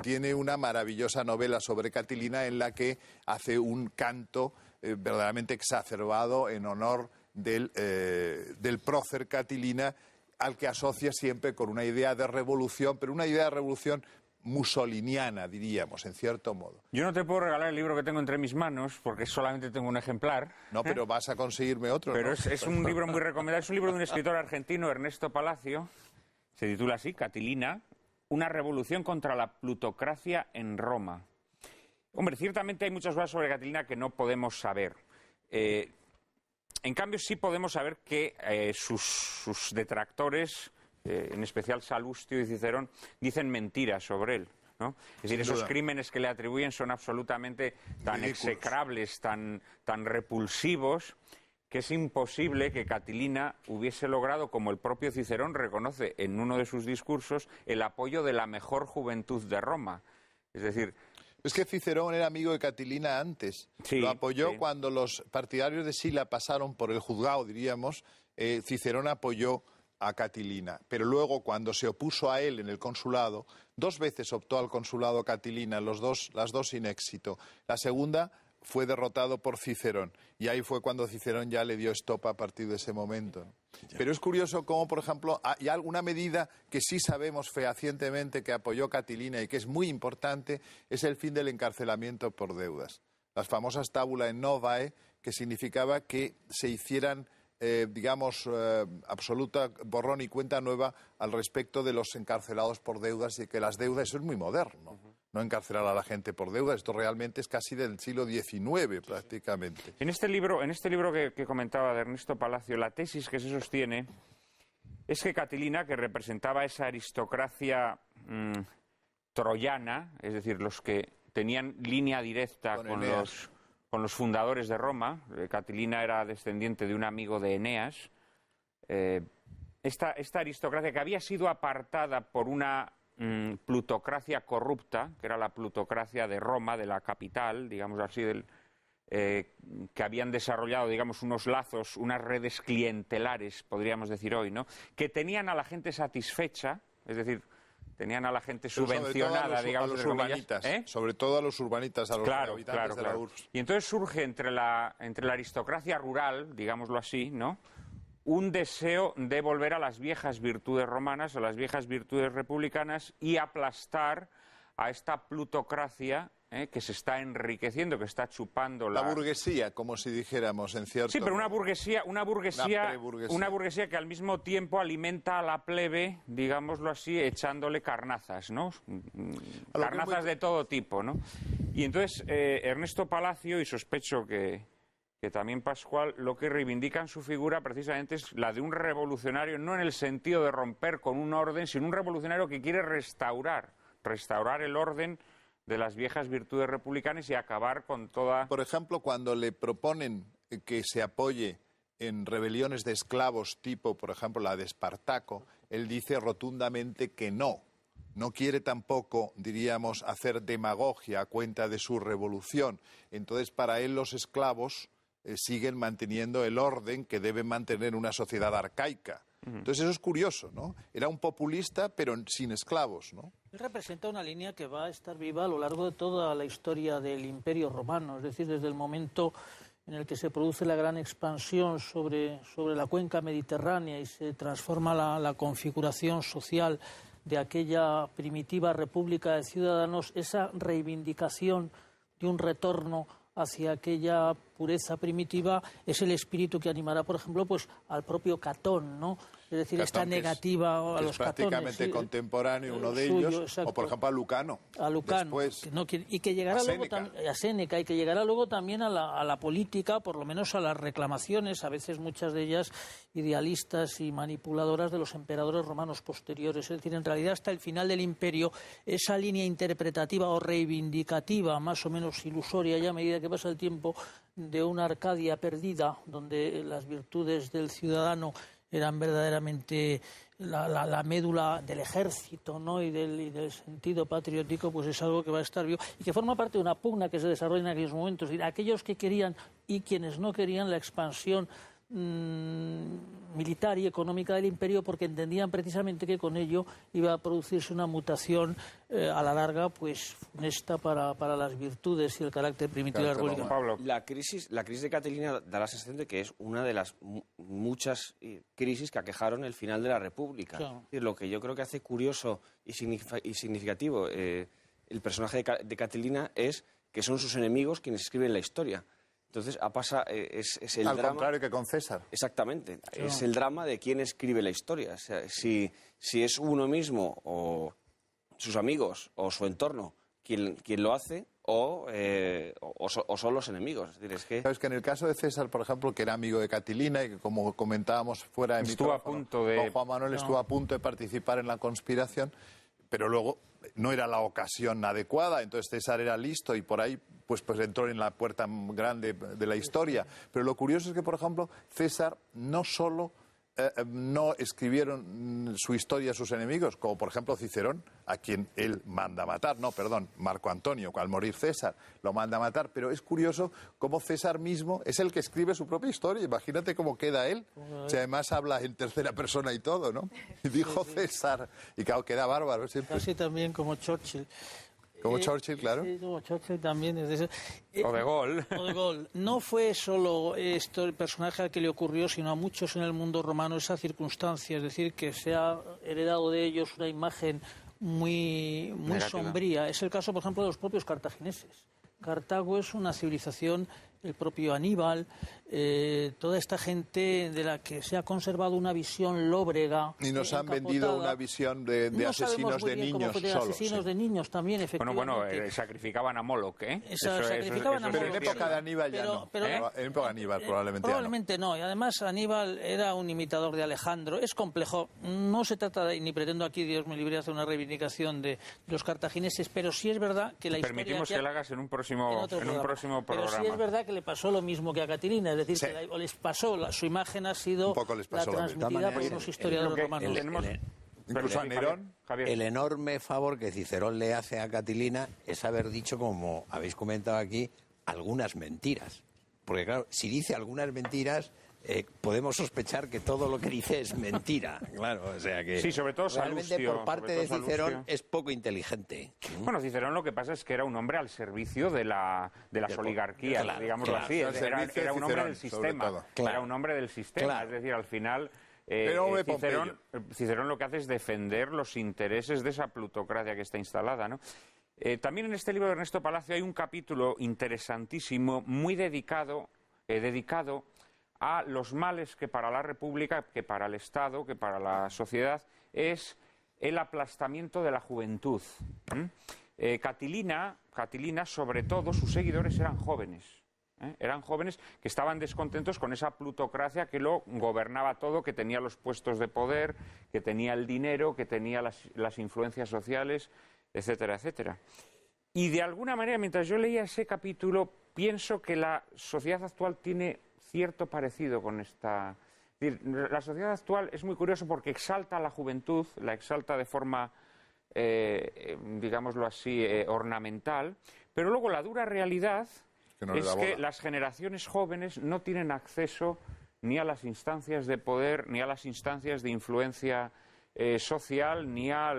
tiene una maravillosa novela sobre Catilina en la que hace un canto verdaderamente exacerbado en honor del prócer Catilina, al que asocia siempre con una idea de revolución, pero una idea de revolución mussoliniana, diríamos, en cierto modo. Yo no te puedo regalar el libro que tengo entre mis manos, porque solamente tengo un ejemplar. No, pero vas a conseguirme otro, Pero ¿no? es un libro muy recomendable. Es un libro de un escritor argentino, Ernesto Palacio. Se titula así, Catilina, una revolución contra la plutocracia en Roma. Hombre, ciertamente hay muchas cosas sobre Catilina que no podemos saber. En cambio, sí podemos saber que sus detractores, en especial Salustio y Cicerón, dicen mentiras sobre él, ¿no? Es decir, esos crímenes que le atribuyen son absolutamente tan ridículos, execrables, tan repulsivos, que es imposible que Catilina hubiese logrado, como el propio Cicerón reconoce en uno de sus discursos, el apoyo de la mejor juventud de Roma. Es decir, es que Cicerón era amigo de Catilina antes. Sí, lo apoyó sí. Cuando los partidarios de Sila pasaron por el juzgado, diríamos, Cicerón apoyó a Catilina. Pero luego, cuando se opuso a él en el consulado, 2 veces optó al consulado Catilina, las dos sin éxito. La segunda fue derrotado por Cicerón. Y ahí fue cuando Cicerón ya le dio stop a partir de ese momento. Pero es curioso cómo, por ejemplo, hay alguna medida que sí sabemos fehacientemente que apoyó Catilina y que es muy importante, es el fin del encarcelamiento por deudas. Las famosas tabulae novae, que significaba que se hicieran absoluta borrón y cuenta nueva al respecto de los encarcelados por deudas, y que las deudas, eso es muy moderno, no encarcelar a la gente por deudas, esto realmente es casi del siglo XIX prácticamente. En este libro que comentaba de Ernesto Palacio, la tesis que se sostiene es que Catilina, que representaba esa aristocracia troyana, es decir, los que tenían línea directa con los fundadores de Roma. Catilina era descendiente de un amigo de Eneas. Esta aristocracia que había sido apartada por una plutocracia corrupta, que era la plutocracia de Roma, de la capital, digamos así, que habían desarrollado, digamos, unos lazos, unas redes clientelares, podríamos decir hoy, ¿no? Que tenían a la gente satisfecha, es decir, tenían a la gente subvencionada, digamos, a los urbanitas, sobre todo a los urbanitas, a los habitantes de la urbs. Y entonces surge entre la aristocracia rural, digámoslo así, ¿no?, un deseo de volver a las viejas virtudes romanas, a las viejas virtudes republicanas, y aplastar a esta plutocracia que se está enriqueciendo, que está chupando la burguesía, como si dijéramos, en cierto. Sí, pero una burguesía que al mismo tiempo alimenta a la plebe, digámoslo así, echándole carnazas, ¿no? Carnazas de todo tipo, ¿no? Y entonces Ernesto Palacio, y sospecho que también Pascual, lo que reivindican su figura precisamente es la de un revolucionario, no en el sentido de romper con un orden, sino un revolucionario que quiere restaurar el orden de las viejas virtudes republicanas y acabar con toda... Por ejemplo, cuando le proponen que se apoye en rebeliones de esclavos tipo, por ejemplo, la de Espartaco, él dice rotundamente que no. No quiere tampoco, diríamos, hacer demagogia a cuenta de su revolución. Entonces, para él los esclavos siguen manteniendo el orden que debe mantener una sociedad arcaica. Entonces eso es curioso, ¿no? Era un populista, pero sin esclavos, ¿no? Él representa una línea que va a estar viva a lo largo de toda la historia del Imperio Romano, es decir, desde el momento en el que se produce la gran expansión sobre la cuenca mediterránea y se transforma la configuración social de aquella primitiva república de ciudadanos, esa reivindicación de un retorno hacia aquella pureza primitiva es el espíritu que animará, por ejemplo, pues al propio Catón, ¿no? Es decir, Catón, esta negativa a los catones. Prácticamente contemporáneo, uno de ellos, exacto. O por ejemplo a Lucano. A Lucano, después, y que llegará luego a Séneca, y que llegará luego también a la política, por lo menos a las reclamaciones, a veces muchas de ellas idealistas y manipuladoras de los emperadores romanos posteriores. Es decir, en realidad hasta el final del imperio, esa línea interpretativa o reivindicativa, más o menos ilusoria ya a medida que pasa el tiempo, de una Arcadia perdida, donde las virtudes del ciudadano eran verdaderamente la médula del ejército, ¿no? y del sentido patriótico, pues es algo que va a estar vivo y que forma parte de una pugna que se desarrolla en aquellos momentos. Es decir, aquellos que querían y quienes no querían la expansión militar y económica del imperio, porque entendían precisamente que con ello iba a producirse una mutación a la larga pues funesta para las virtudes y el carácter primitivo de la República. Pablo. La crisis de Catilina da la sensación de que es una de las muchas crisis que aquejaron el final de la República. Claro. Es decir, lo que yo creo que hace curioso y significativo el personaje de Catilina es que son sus enemigos quienes escriben la historia. Entonces, es el al drama. contrario que con César. Exactamente. Es el drama de quién escribe la historia. O sea, si es uno mismo o sus amigos o su entorno quien lo hace o son los enemigos. Es decir, es que... Sabes que en el caso de César, por ejemplo, que era amigo de Catilina y que, como comentábamos fuera de estuvo micrófono, a punto de... con Juan Manuel estuvo a punto de participar en la conspiración, pero luego no era la ocasión adecuada, entonces César era listo y por ahí pues entró en la puerta grande de la historia. Pero lo curioso es que, por ejemplo, César no solo no escribieron su historia a sus enemigos, como por ejemplo Cicerón, a quien él manda matar, Marco Antonio, al morir César, lo manda matar, pero es curioso cómo César mismo es el que escribe su propia historia. Imagínate cómo queda él, si además habla en tercera persona y todo, ¿no? Y dijo César, y claro, queda bárbaro siempre. Casi también como Churchill. Como Churchill, claro. Sí, como Churchill también. O de Gaulle. O de Gaulle. No fue solo esto el personaje al que le ocurrió, sino a muchos en el mundo romano esa circunstancia, es decir, que se ha heredado de ellos una imagen muy sombría. Es el caso, por ejemplo, de los propios cartagineses. Cartago es una civilización, el propio Aníbal, toda esta gente de la que se ha conservado una visión lóbrega. Y nos han vendido una visión de asesinos de niños solos. Asesinos de niños también, efectivamente. Bueno, sacrificaban a Moloch, ¿eh? Sacrificaban a Moloch. Pero en época de Aníbal ya no. En época de Aníbal probablemente no. Y además Aníbal era un imitador de Alejandro. Es complejo. No se trata de, ni pretendo aquí, Dios me libre, de hacer una reivindicación de los cartagineses, pero sí es verdad que la historia... Permitimos que la hagas en un próximo programa. Pero sí es verdad que le pasó lo mismo que a Catilina, es decir, que les pasó, su imagen ha sido la transmitida por unos historiadores romanos. Incluso a Nerón. El enorme favor que Cicerón le hace a Catilina es haber dicho, como habéis comentado aquí, algunas mentiras. Porque claro, si dice algunas mentiras, podemos sospechar que todo lo que dice es mentira. Claro, o sea que sí, sobre todo realmente Salustio, por parte de Cicerón es poco inteligente. Bueno, Cicerón lo que pasa es que era un hombre al servicio de las oligarquías, digámoslo así. Era un hombre del sistema. Era un hombre del sistema. Es decir, al final... Cicerón lo que hace es defender los intereses de esa plutocracia que está instalada, ¿no? También en este libro de Ernesto Palacio hay un capítulo interesantísimo, muy dedicado a los males que para la República, que para el Estado, que para la sociedad es el aplastamiento de la juventud. Catilina, sobre todo, sus seguidores eran jóvenes. Eran jóvenes que estaban descontentos con esa plutocracia que lo gobernaba todo, que tenía los puestos de poder, que tenía el dinero, que tenía las influencias sociales, etcétera, etcétera. Y de alguna manera, mientras yo leía ese capítulo, pienso que la sociedad actual tiene cierto parecido con esta... Es decir, la sociedad actual es muy curioso porque exalta a la juventud, la exalta de forma, digámoslo así, ornamental, pero luego la dura realidad es que las generaciones jóvenes no tienen acceso ni a las instancias de poder, ni a las instancias de influencia social, ni a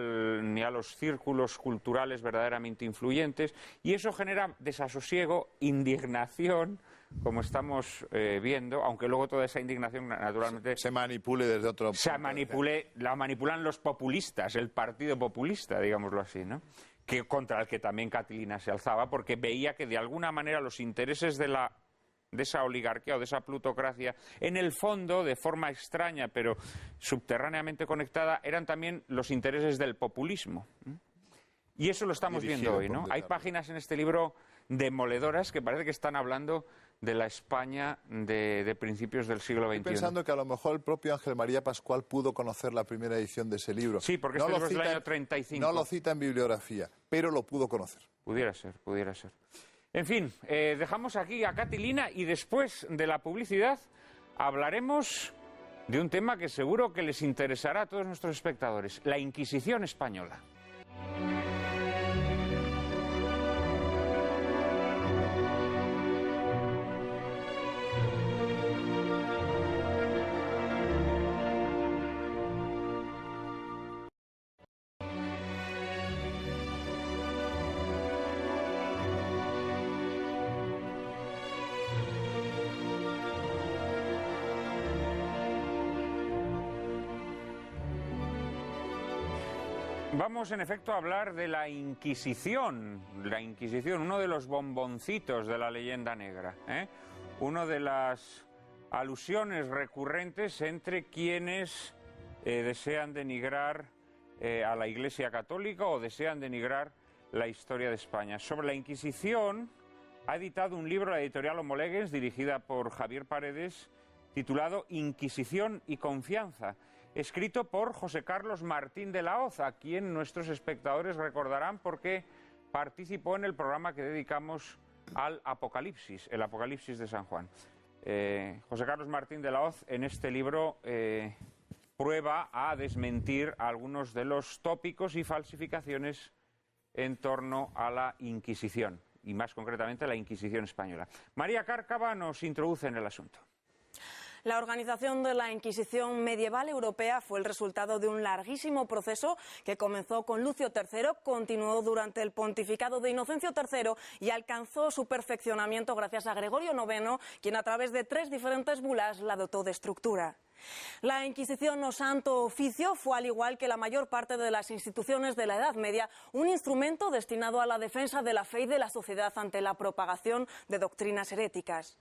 los círculos culturales verdaderamente influyentes, y eso genera desasosiego, indignación, como estamos viendo, aunque luego toda esa indignación naturalmente se manipule desde otro punto. La manipulan los populistas, el partido populista, digámoslo así, ¿no? Contra el que también Catilina se alzaba, porque veía que de alguna manera los intereses de esa oligarquía o de esa plutocracia, en el fondo, de forma extraña pero subterráneamente conectada, eran también los intereses del populismo. Y eso lo estamos viendo hoy, ¿no? Hay páginas en este libro demoledoras que parece que están hablando de la España de principios del siglo XXI. Estoy pensando que a lo mejor el propio Ángel María Pascual pudo conocer la primera edición de ese libro. Sí, porque este libro es del año 35. No lo cita en bibliografía, pero lo pudo conocer. Pudiera ser, pudiera ser. En fin, dejamos aquí a Catilina y después de la publicidad hablaremos de un tema que seguro que les interesará a todos nuestros espectadores, la Inquisición española. Vamos, en efecto, a hablar de la Inquisición, uno de los bomboncitos de la leyenda negra, una de las alusiones recurrentes entre quienes desean denigrar a la Iglesia Católica o desean denigrar la historia de España. Sobre la Inquisición ha editado un libro la editorial Homolegues, dirigida por Javier Paredes, titulado Inquisición y confianza, escrito por José Carlos Martín de la Hoz, a quien nuestros espectadores recordarán porque participó en el programa que dedicamos al Apocalipsis, el Apocalipsis de San Juan. José Carlos Martín de la Hoz en este libro prueba a desmentir algunos de los tópicos y falsificaciones en torno a la Inquisición, y más concretamente la Inquisición española. María Cárcava nos introduce en el asunto. La organización de la Inquisición medieval europea fue el resultado de un larguísimo proceso que comenzó con Lucio III, continuó durante el pontificado de Inocencio III y alcanzó su perfeccionamiento gracias a Gregorio IX, quien a través de 3 diferentes bulas la dotó de estructura. La Inquisición o Santo Oficio fue, al igual que la mayor parte de las instituciones de la Edad Media, un instrumento destinado a la defensa de la fe y de la sociedad ante la propagación de doctrinas heréticas.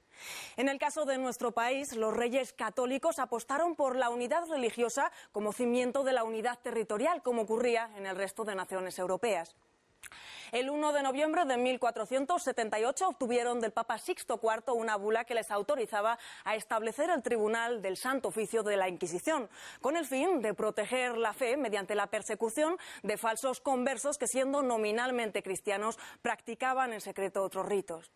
En el caso de nuestro país, los reyes católicos apostaron por la unidad religiosa como cimiento de la unidad territorial, como ocurría en el resto de naciones europeas. El 1 de noviembre de 1478 obtuvieron del Papa Sixto IV una bula que les autorizaba a establecer el Tribunal del Santo Oficio de la Inquisición, con el fin de proteger la fe mediante la persecución de falsos conversos que, siendo nominalmente cristianos, practicaban en secreto otros ritos.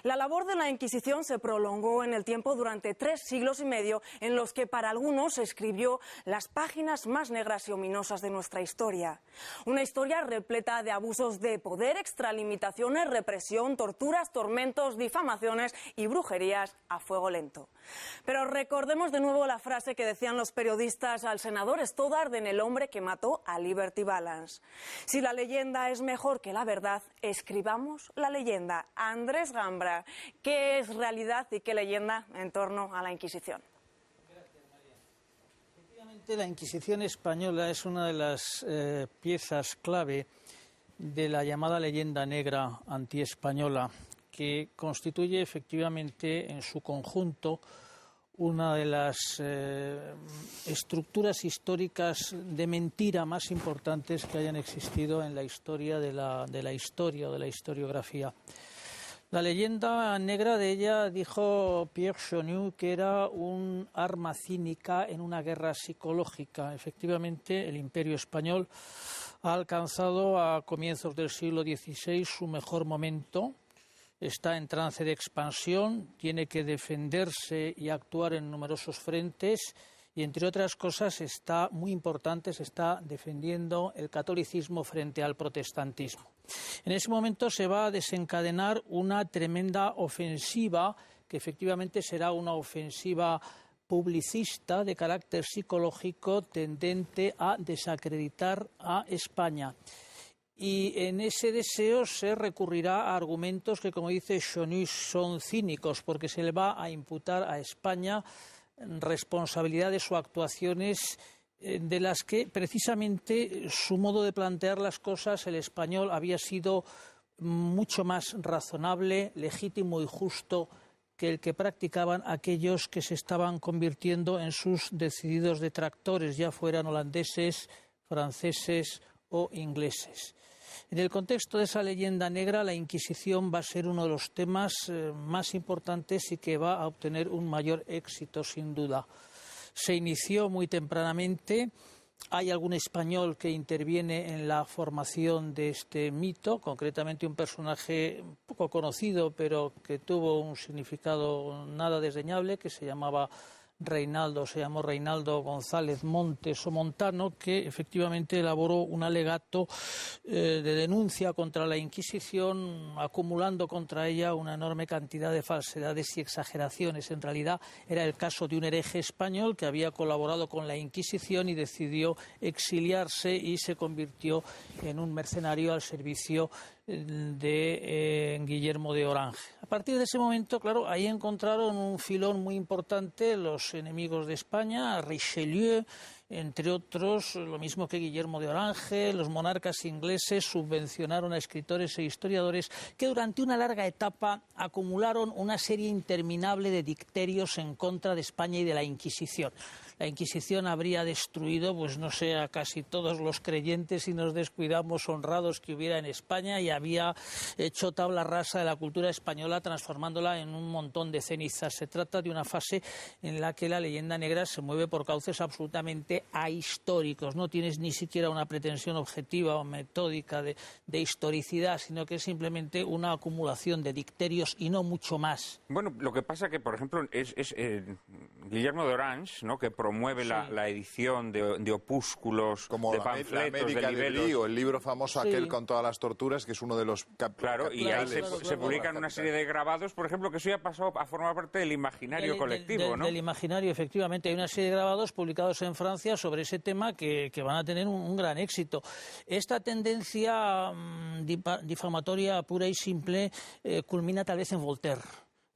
La labor de la Inquisición se prolongó en el tiempo durante 3 siglos y medio, en los que para algunos se escribió las páginas más negras y ominosas de nuestra historia. Una historia repleta de abusos de poder, extralimitaciones, represión, torturas, tormentos, difamaciones y brujerías a fuego lento. Pero recordemos de nuevo la frase que decían los periodistas al senador Stoddard en El hombre que mató a Liberty Balance. Si la leyenda es mejor que la verdad, escribamos la leyenda. Andrés Gambra, ¿qué es realidad y qué leyenda en torno a la Inquisición? Gracias, María. Efectivamente, la Inquisición española es una de las piezas clave de la llamada leyenda negra antiespañola, que constituye efectivamente en su conjunto una de las estructuras históricas de mentira más importantes que hayan existido en la historia de la historia o de la historiografía. La leyenda negra de ella, dijo Pierre Chonu, que era un arma cínica en una guerra psicológica. Efectivamente, el Imperio español ha alcanzado a comienzos del siglo XVI su mejor momento está en trance de expansión, tiene que defenderse y actuar en numerosos frentes y, entre otras cosas, está muy importante, se está defendiendo el catolicismo frente al protestantismo. En ese momento se va a desencadenar una tremenda ofensiva, que efectivamente será una ofensiva publicista de carácter psicológico tendente a desacreditar a España. Y en ese deseo se recurrirá a argumentos que, como dice Chonu, son cínicos, porque se le va a imputar a España responsabilidades o actuaciones de las que precisamente su modo de plantear las cosas, el español, había sido mucho más razonable, legítimo y justo que el que practicaban aquellos que se estaban convirtiendo en sus decididos detractores, ya fueran holandeses, franceses o ingleses. En el contexto de esa leyenda negra, la Inquisición va a ser uno de los temas más importantes y que va a obtener un mayor éxito, sin duda. Se inició muy tempranamente. Hay algún español que interviene en la formación de este mito, concretamente un personaje poco conocido, pero que tuvo un significado nada desdeñable, que se llamó Reinaldo González Montes o Montano, que efectivamente elaboró un alegato de denuncia contra la Inquisición, acumulando contra ella una enorme cantidad de falsedades y exageraciones. En realidad era el caso de un hereje español que había colaborado con la Inquisición y decidió exiliarse y se convirtió en un mercenario al servicio de Guillermo de Orange. A partir de ese momento, claro, ahí encontraron un filón muy importante los enemigos de España, Richelieu, entre otros, lo mismo que Guillermo de Orange. Los monarcas ingleses subvencionaron a escritores e historiadores que durante una larga etapa acumularon una serie interminable de dicterios en contra de España y de la Inquisición. La Inquisición habría destruido, pues no sé, a casi todos los creyentes, si nos descuidamos, honrados que hubiera en España, y había hecho tabla rasa de la cultura española, transformándola en un montón de cenizas. Se trata de una fase en la que la leyenda negra se mueve por cauces absolutamente ahistóricos. No tienes ni siquiera una pretensión objetiva o metódica de historicidad, sino que es simplemente una acumulación de dicterios y no mucho más. Bueno, lo que pasa que, por ejemplo, es Guillermo de Orange, ¿no?, que promueve la edición de opúsculos, como de la panfletos, América de libelos. o el libro famoso aquel con todas las torturas, que es uno de los Claro, y ahí se publican una serie de grabados, por ejemplo, que eso ya ha pasado a formar parte del imaginario colectivo, ¿no? Del imaginario, efectivamente. Hay una serie de grabados publicados en Francia sobre ese tema que van a tener un gran éxito. Esta tendencia difamatoria pura y simple culmina tal vez en Voltaire.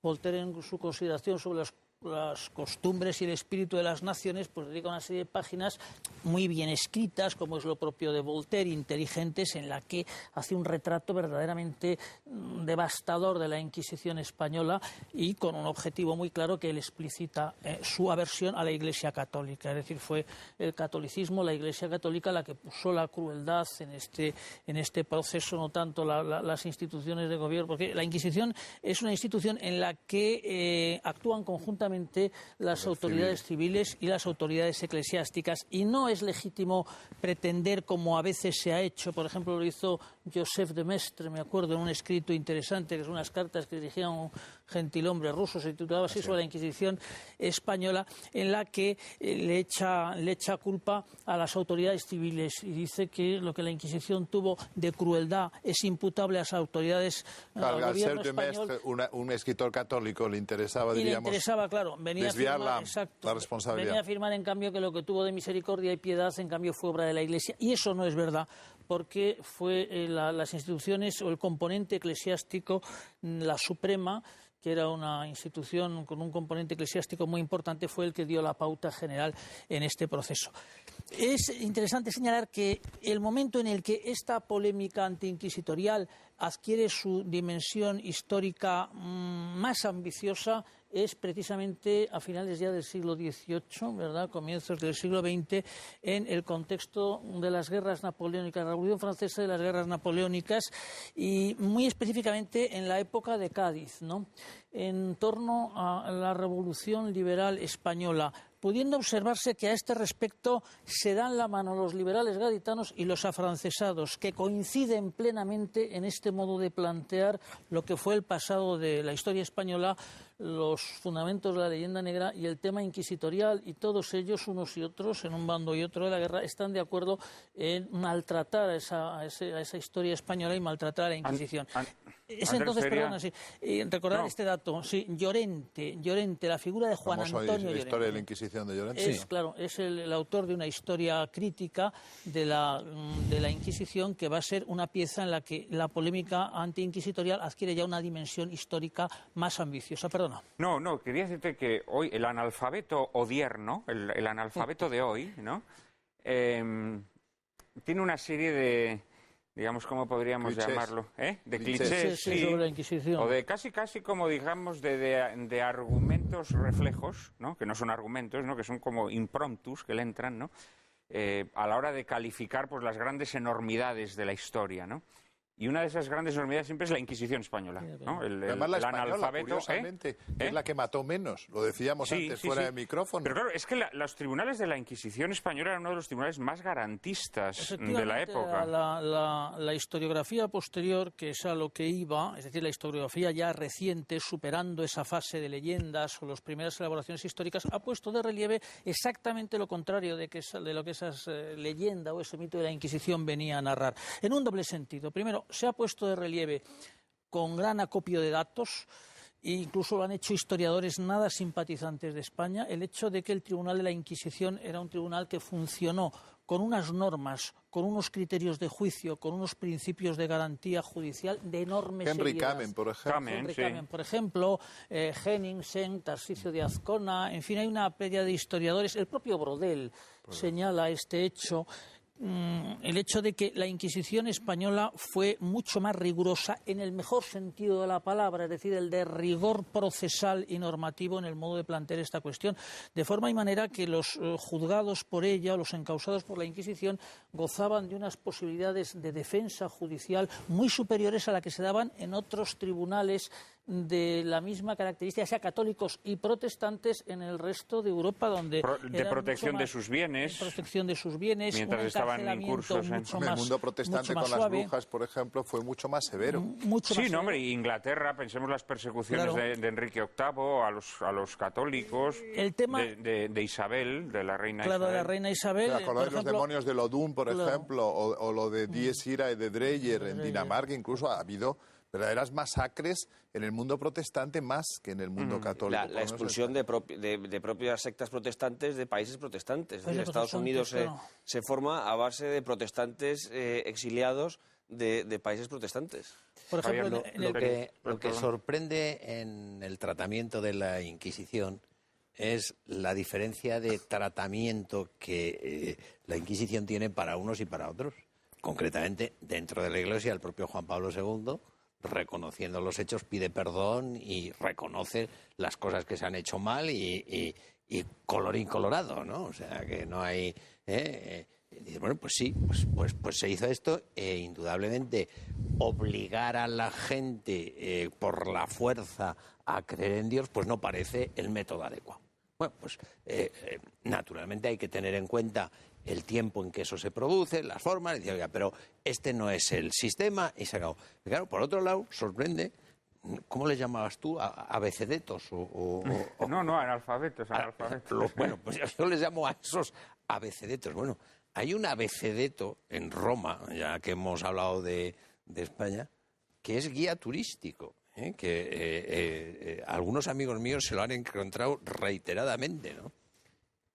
Voltaire, en su consideración sobre las costumbres y el espíritu de las naciones, pues dedica una serie de páginas muy bien escritas, como es lo propio de Voltaire, inteligentes, en la que hace un retrato verdaderamente devastador de la Inquisición española, y con un objetivo muy claro que él explicita su aversión a la Iglesia Católica. Es decir, fue el catolicismo, la Iglesia Católica, la que puso la crueldad en este proceso, no tanto las instituciones de gobierno, porque la Inquisición es una institución en la que actúan conjuntamente las autoridades civiles y las autoridades eclesiásticas, y no es legítimo pretender, como a veces se ha hecho, por ejemplo lo hizo Joseph de Maistre, me acuerdo, en un escrito interesante, que son unas cartas que dirigía a un gentilhombre ruso, se titulaba así, sobre la Inquisición española, en la que le echa culpa a las autoridades civiles y dice que lo que la Inquisición tuvo de crueldad es imputable a las autoridades al gobierno español. Un escritor católico le interesaba, diríamos, venía la responsabilidad. Venía a afirmar, en cambio, que lo que tuvo de misericordia y piedad, en cambio, fue obra de la Iglesia. Y eso no es verdad, porque fue las instituciones o el componente eclesiástico, la Suprema, que era una institución con un componente eclesiástico muy importante, fue el que dio la pauta general en este proceso. Es interesante señalar que el momento en el que esta polémica antiinquisitorial adquiere su dimensión histórica más ambiciosa es precisamente a finales ya del siglo XVIII, ¿verdad?, comienzos del siglo XX, en el contexto de las guerras napoleónicas, la Revolución Francesa y las guerras napoleónicas, y muy específicamente en la época de Cádiz, ¿no?, en torno a la Revolución Liberal Española. pudiendo observarse que a este respecto se dan la mano los liberales gaditanos y los afrancesados, que coinciden plenamente en este modo de plantear lo que fue el pasado de la historia española, los fundamentos de la leyenda negra y el tema inquisitorial, y todos ellos, unos y otros, en un bando y otro de la guerra, están de acuerdo en maltratar a esa historia española y maltratar a la Inquisición. Es entonces, perdona, sí, recordar este dato, sí, Llorente, la figura de Juan Antonio Llorente. La historia de la Inquisición de Llorente. Es, claro, es el autor de una historia crítica de la Inquisición, que va a ser una pieza en la que la polémica antiinquisitorial adquiere ya una dimensión histórica más ambiciosa. Perdona. No, quería decirte que hoy el analfabeto odierno, el analfabeto de hoy, ¿no? Tiene una serie de, digamos, ¿cómo podríamos llamarlo? De clichés, sí, sobre la Inquisición. O de casi como, digamos, de argumentos reflejos, ¿no? Que no son argumentos, ¿no? Que son como impromptus que le entran, ¿no? A la hora de calificar, pues, las grandes enormidades de la historia, ¿no? Y una de esas grandes enormidades siempre es la Inquisición española, ¿no? Además, la española, analfabeto, curiosamente, es la que mató menos. Lo decíamos antes fuera de micrófono. Pero claro, es que los tribunales de la Inquisición española eran uno de los tribunales más garantistas de la época. La historiografía posterior, que es a lo que iba, es decir, la historiografía ya reciente, superando esa fase de leyendas o las primeras elaboraciones históricas, ha puesto de relieve exactamente lo contrario de lo que esas leyenda o ese mito de la Inquisición venía a narrar. En un doble sentido. Primero, se ha puesto de relieve con gran acopio de datos, e incluso lo han hecho historiadores nada simpatizantes de España, el hecho de que el Tribunal de la Inquisición era un tribunal que funcionó con unas normas, con unos criterios de juicio, con unos principios de garantía judicial de enorme seriedad. Henry Kamen, por ejemplo. Kamen, por ejemplo, Henningsen, Tarsicio de Azcona, en fin, hay una playa de historiadores. El propio Brodel señala este hecho. El hecho de que la Inquisición española fue mucho más rigurosa en el mejor sentido de la palabra, es decir, el de rigor procesal y normativo en el modo de plantear esta cuestión, de forma y manera que los juzgados por ella o los encausados por la Inquisición gozaban de unas posibilidades de defensa judicial muy superiores a las que se daban en otros tribunales de la misma característica, sea católicos y protestantes, en el resto de Europa, donde de protección de sus bienes, mientras estaban incursos en el mundo protestante con las brujas, por ejemplo, fue mucho más severo. Hombre, Inglaterra, pensemos las persecuciones de Enrique VIII a los católicos, el tema de Isabel, de la reina Isabel. De la reina Isabel. Acordáis los demonios de Lodun, por ejemplo, o lo de Dies Irae de Dreyer en Dinamarca. Incluso ha habido verdaderas masacres en el mundo protestante más que en el mundo católico. La expulsión de propias sectas protestantes de países protestantes. Estados Unidos se forma a base de protestantes exiliados de países protestantes. Por ejemplo, lo que sorprende en el tratamiento de la Inquisición es la diferencia de tratamiento que la Inquisición tiene para unos y para otros. Concretamente, dentro de la Iglesia, el propio Juan Pablo II, reconociendo los hechos, pide perdón y reconoce las cosas que se han hecho mal y colorín colorado, ¿no? O sea, que no hay... Dice, bueno, pues sí, pues se hizo esto e indudablemente obligar a la gente por la fuerza a creer en Dios, pues no parece el método adecuado. Bueno, pues naturalmente hay que tener en cuenta el tiempo en que eso se produce, las formas, y dice, oiga, pero este no es el sistema, y se acabó. Y claro, por otro lado, sorprende, ¿cómo le llamabas tú? ¿Abecedetos? No, analfabetos. Bueno, pues yo les llamo a esos abecedetos. Bueno, hay un abecedeto en Roma, ya que hemos hablado de España, que es guía turístico, que algunos amigos míos se lo han encontrado reiteradamente, ¿no?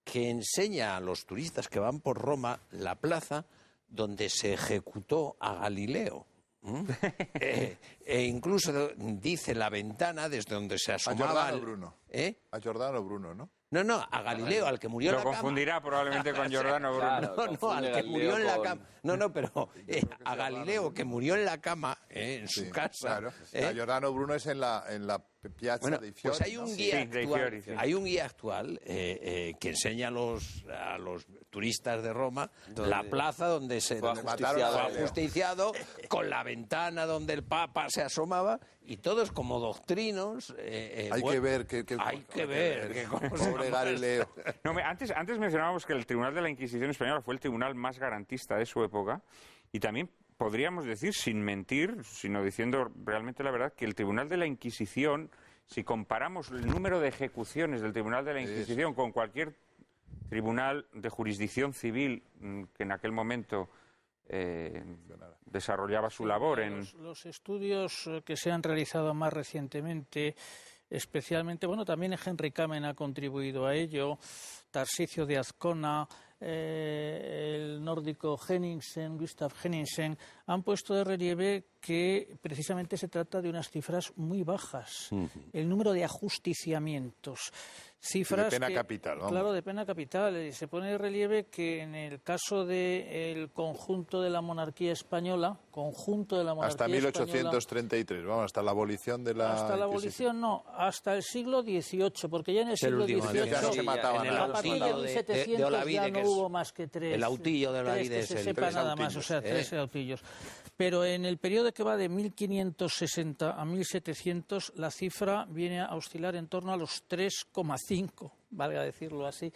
Que enseña a los turistas que van por Roma la plaza donde se ejecutó a Galileo. E incluso dice la ventana desde donde se asomaba... A Giordano Bruno. A Giordano Bruno, ¿no? No, a Galileo, al que murió en la cama. Lo confundirá probablemente con Giordano Bruno. No, al que murió en la cama. No, pero a Galileo, que murió en la cama, en su casa. Claro. Giordano Bruno es en la Piazza Bueno, dei Fiori, pues hay un ¿no? guía Sí, dei actual, Fiori, sí. hay un guía actual que enseña a los turistas de Roma la plaza donde se Fue donde ajusticiado fue Galileo. ajusticiado, con la ventana donde el Papa se asomaba, y todos como doctrinos. Hay bueno, que ver hay que ver que cómo se Pobre llama Galileo. No, antes mencionábamos que el Tribunal de la Inquisición Española fue el tribunal más garantista de su época y también podríamos decir, sin mentir, sino diciendo realmente la verdad, que el Tribunal de la Inquisición, si comparamos el número de ejecuciones del Tribunal de la Inquisición con cualquier tribunal de jurisdicción civil que en aquel momento desarrollaba su labor en... Los estudios que se han realizado más recientemente, especialmente, bueno, también Henry Kamen ha contribuido a ello, Tarsicio de Azcona, el nórdico Henningsen, Gustav Henningsen, han puesto de relieve que precisamente se trata de unas cifras muy bajas. El número de ajusticiamientos. Cifras de pena capital, vamos. Claro, de pena capital. Y se pone de relieve que en el caso del conjunto de la monarquía española, Hasta 1833, vamos, hasta la abolición de la hasta la Inquisición. abolición no, hasta el siglo XVIII, porque ya en el siglo último, XVIII, ya no se mataban en el a partir de autillo 1700 de Olavide, ya que no es hubo más que tres. el autillo de Olavide tres es que se el- sepa tres nada más, autillos, o sea, tres autillos. Pero en el periodo que va de 1560 a 1700, la cifra viene a oscilar en torno a los 3,5, valga decirlo así,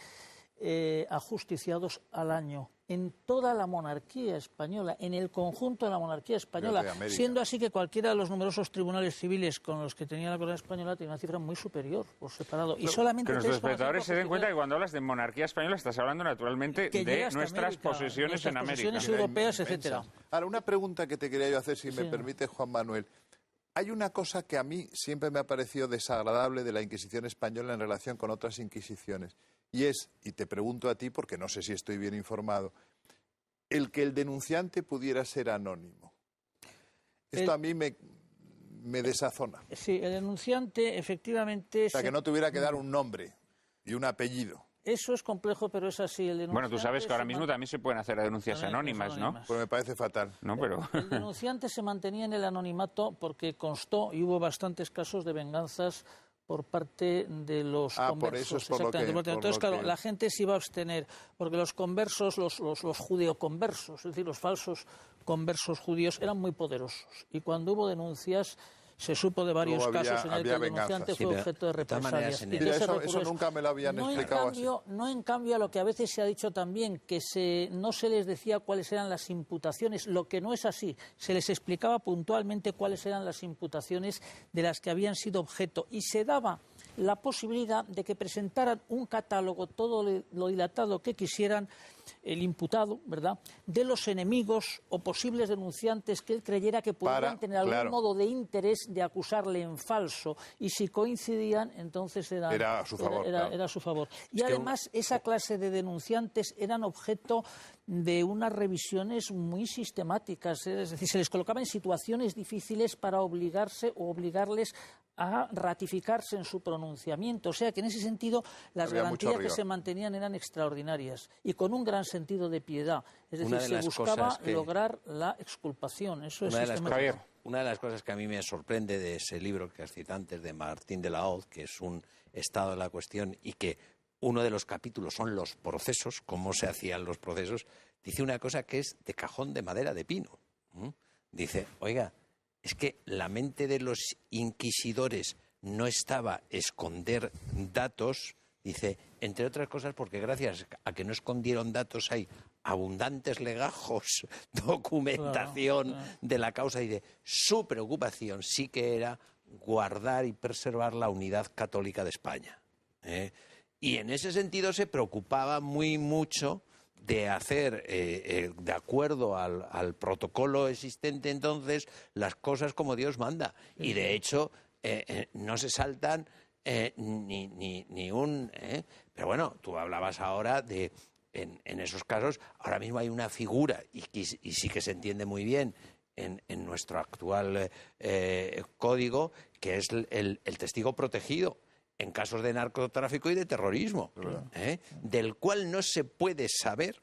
ajusticiados al año en toda la monarquía española, en el conjunto de la monarquía española, de América. siendo así que cualquiera de los numerosos tribunales civiles con los que tenía la corona española tiene una cifra muy superior por separado. Y solamente Que nuestros 3,5 espectadores se den cuenta que ajusticiados. cuando hablas de monarquía española estás hablando naturalmente Que llega de hasta nuestras América, posesiones nuestras en América. posesiones Era europeas, inmensa. etcétera. Ahora, una pregunta que te quería yo hacer, si me Sí. permite, Juan Manuel. Hay una cosa que a mí siempre me ha parecido desagradable de la Inquisición española en relación con otras Inquisiciones. Y es, y te pregunto a ti porque no sé si estoy bien informado, el que el denunciante pudiera ser anónimo. Esto a mí me desazona. Sí, el denunciante efectivamente... O sea, que no tuviera que dar un nombre y un apellido. Eso es complejo, pero es así. El Bueno, tú sabes que ahora se mismo man- también se pueden hacer denuncias También anónimas, ¿no? anónimas. Pues me parece fatal. No, pero... El denunciante se mantenía en el anonimato porque constó y hubo bastantes casos de venganzas por parte de los Por conversos. eso es por lo que- Exactamente. por Entonces, lo claro, que- la gente se iba a abstener, porque los conversos, los judeoconversos, es decir, los falsos conversos judíos, eran muy poderosos. Y cuando hubo denuncias, se supo de varios Luego había- casos en el que había el denunciante venganzas. fue Sí, pero objeto de de todas maneras, represalias. en Y el- que Mira, se eso recurrió nunca me lo habían no explicado No en cambio a lo que a veces se ha dicho también, que no se les decía cuáles eran las imputaciones, lo que no es así. Se les explicaba puntualmente cuáles eran las imputaciones de las que habían sido objeto y se daba la posibilidad de que presentaran un catálogo, todo lo dilatado que quisieran, el imputado, ¿verdad?, de los enemigos o posibles denunciantes que él creyera que podrían Para- tener algún claro. modo de interés de acusarle en falso. Y si coincidían, entonces Era a su favor, claro. era a su favor. Y además, esa clase de denunciantes eran objeto de unas revisiones muy sistemáticas. Es decir, se les colocaba en situaciones difíciles para obligarse o obligarles a ratificarse en su pronunciamiento. O sea que en ese sentido las Había mucho garantías que rigor. se mantenían eran extraordinarias y con un gran sentido de piedad. Es Una decir, de se las buscaba cosas que- lograr la exculpación. Eso es Una de, las sistemático. cosas, una de las cosas que a mí me sorprende de ese libro que has citado antes, de Martín de la Hoz, que es un estado de la cuestión, y que uno de los capítulos son los procesos, cómo se hacían los procesos, dice una cosa que es de cajón de madera de pino. Dice, oiga, es que la mente de los inquisidores no estaba esconder datos, dice, entre otras cosas porque gracias a que no escondieron datos hay abundantes legajos, documentación de la causa, y de su preocupación sí que era guardar y preservar la unidad católica de España. Y en ese sentido se preocupaba muy mucho de hacer, de acuerdo al protocolo existente entonces, las cosas como Dios manda. Y de hecho no se saltan ni un... Pero bueno, tú hablabas ahora de... En esos casos, ahora mismo hay una figura, y sí que se entiende muy bien en nuestro actual código, que es el testigo protegido en casos de narcotráfico y de terrorismo, del cual no se puede saber.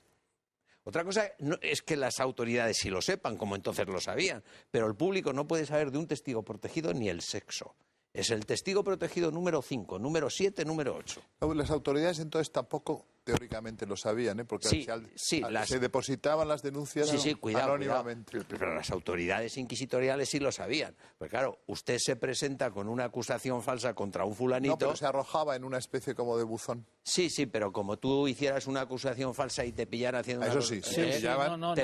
Otra cosa es que las autoridades sí lo sepan, como entonces lo sabían, pero el público no puede saber de un testigo protegido ni el sexo. Es el testigo protegido número 5, número 7, número 8. Las autoridades entonces tampoco teóricamente lo sabían, ¿eh? Porque se depositaban las denuncias anónimamente. Cuidado. Pero las autoridades inquisitoriales sí lo sabían. Pues claro, usted se presenta con una acusación falsa contra un fulanito... No, pero se arrojaba en una especie como de buzón. Sí, pero como tú hicieras una acusación falsa y te pillaran haciendo... Eso sí, te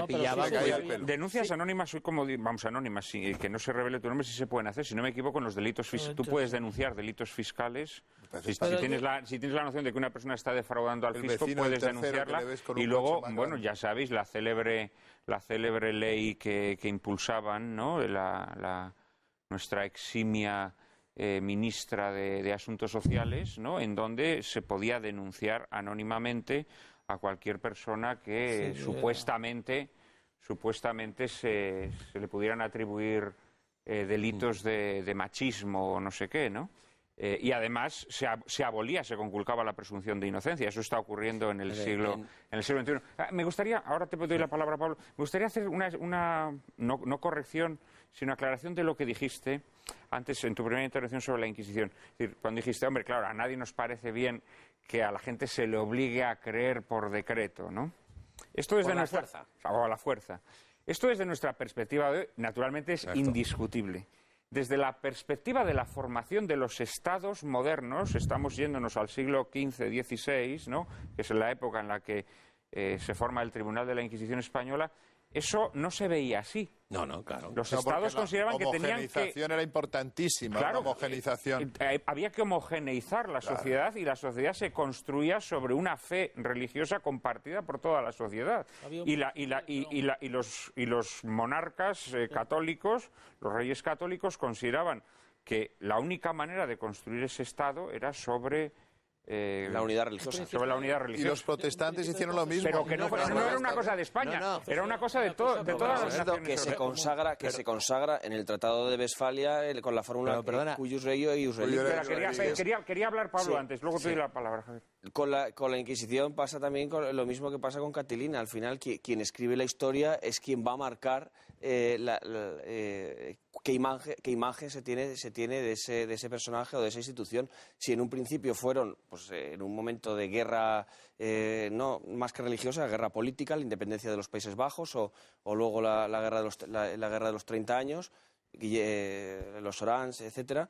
pillaban, caía el pelo. Denuncias anónimas, soy como, vamos, anónimas, sí, que no se revele tu nombre, sí se pueden hacer. Si no me equivoco, en los delitos fiscales. Tú puedes denunciar delitos fiscales. Si tienes la noción de que una persona está defraudando al fisco, puedes denunciarla. Y luego, bueno, ya sabéis, la célebre ley que impulsaban, ¿no? Nuestra eximia ministra de Asuntos Sociales, ¿no? En donde se podía denunciar anónimamente a cualquier persona que supuestamente se le pudieran atribuir delitos de machismo o no sé qué, ¿no? Y además se abolía, se conculcaba la presunción de inocencia. Eso está ocurriendo en el siglo XXI. Me gustaría, ahora te doy la palabra, Pablo, me gustaría hacer una no corrección, sino aclaración de lo que dijiste antes en tu primera intervención sobre la Inquisición. Es decir, cuando dijiste, hombre, claro, a nadie nos parece bien que a la gente se le obligue a creer por decreto, ¿no? Esto es de nuestra fuerza. O a la fuerza. Esto desde nuestra perspectiva de hoy, naturalmente es indiscutible. Desde la perspectiva de la formación de los estados modernos, estamos yéndonos al siglo XV-XVI, ¿no? Que es la época en la que se forma el Tribunal de la Inquisición Española. Eso no se veía así. No, claro. Los estados consideraban que tenían que... La homogenización era importantísima, claro, la homogenización. Había que homogeneizar la sociedad y la sociedad se construía sobre una fe religiosa compartida por toda la sociedad. Y los monarcas católicos, los reyes católicos, consideraban que la única manera de construir ese estado era sobre... la unidad religiosa. Sobre la unidad religiosa. Y los protestantes hicieron lo mismo. Pero que no era una cosa de España, era una cosa de todas las naciones. Que se consagra en el Tratado de Westfalia con la fórmula cuius regio y ius relictis. Quería hablar Pablo antes, luego te doy la palabra, Javier. Con la Inquisición pasa también lo mismo que pasa con Catilina. Al final, quien escribe la historia es quien va a marcar qué imagen se tiene de ese personaje o de esa institución. Si en un principio fueron, pues en un momento de guerra, no más que religiosa, guerra política, la independencia de los Países Bajos o luego la guerra de los 30 años, los Orange, etcétera.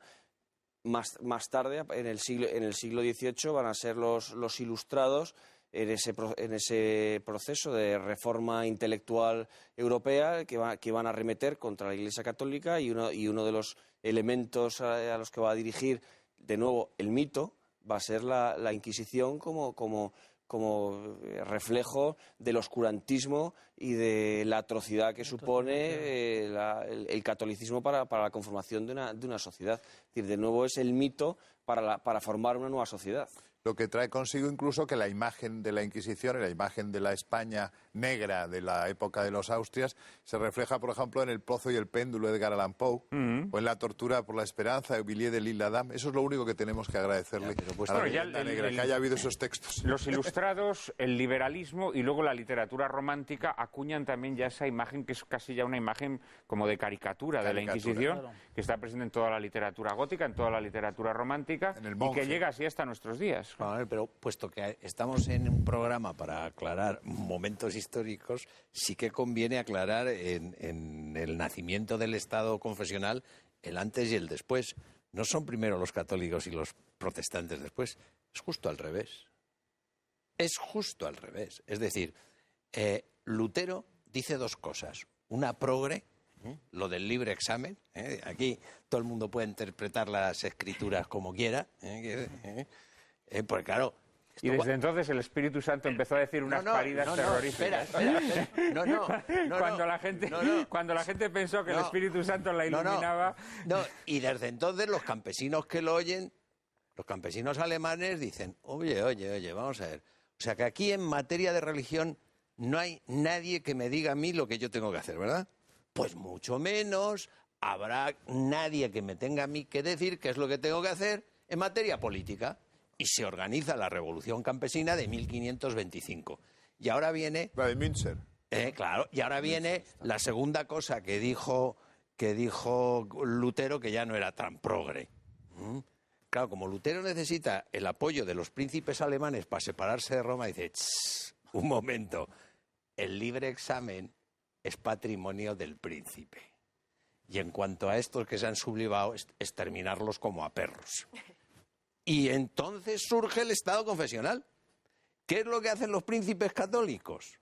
Más tarde, en el siglo XVIII, van a ser los ilustrados en ese proceso de reforma intelectual europea que van a arremeter contra la Iglesia Católica y uno de los elementos a los que va a dirigir, de nuevo, el mito, va a ser la Inquisición como reflejo del oscurantismo y de la atrocidad que supone el catolicismo para la conformación de una sociedad. Es decir, de nuevo es el mito para formar una nueva sociedad. Lo que trae consigo incluso que la imagen de la Inquisición y la imagen de la España negra de la época de los Austrias se refleja, por ejemplo, en El Pozo y el Péndulo de Edgar Allan Poe o en La Tortura por la Esperanza de Villiers de l'Isle-Adam. Eso es lo único que tenemos que agradecerle a la leyenda negra, que haya habido esos textos. Los ilustrados, el liberalismo y luego la literatura romántica acuñan también ya esa imagen que es casi ya una imagen como de caricatura de la Inquisición, que está presente en toda la literatura gótica, en toda la literatura romántica y que llega así hasta nuestros días. Pero puesto que estamos en un programa para aclarar momentos históricos, sí que conviene aclarar en el nacimiento del Estado confesional el antes y el después. No son primero los católicos y los protestantes después, es justo al revés. Es justo al revés. Es decir, Lutero dice dos cosas. Una progre, lo del libre examen. Aquí todo el mundo puede interpretar las escrituras como quiera. Porque claro... Y desde entonces el Espíritu Santo empezó a decir unas paridas terroríficas. Espera. Cuando la gente pensó que el Espíritu Santo la iluminaba... Y desde entonces los campesinos que lo oyen, los campesinos alemanes dicen, oye, vamos a ver. O sea que aquí en materia de religión no hay nadie que me diga a mí lo que yo tengo que hacer, ¿verdad? Pues mucho menos habrá nadie que me tenga a mí que decir qué es lo que tengo que hacer en materia política. Y se organiza la Revolución Campesina de 1525. Y ahora viene... La de Münster. Claro, y ahora viene la segunda cosa que dijo Lutero, que ya no era tan progre. claro, como Lutero necesita el apoyo de los príncipes alemanes para separarse de Roma, dice, un momento, el libre examen es patrimonio del príncipe. Y en cuanto a estos que se han sublevado, exterminarlos como a perros. Y entonces surge el Estado confesional. ¿Qué es lo que hacen los príncipes católicos?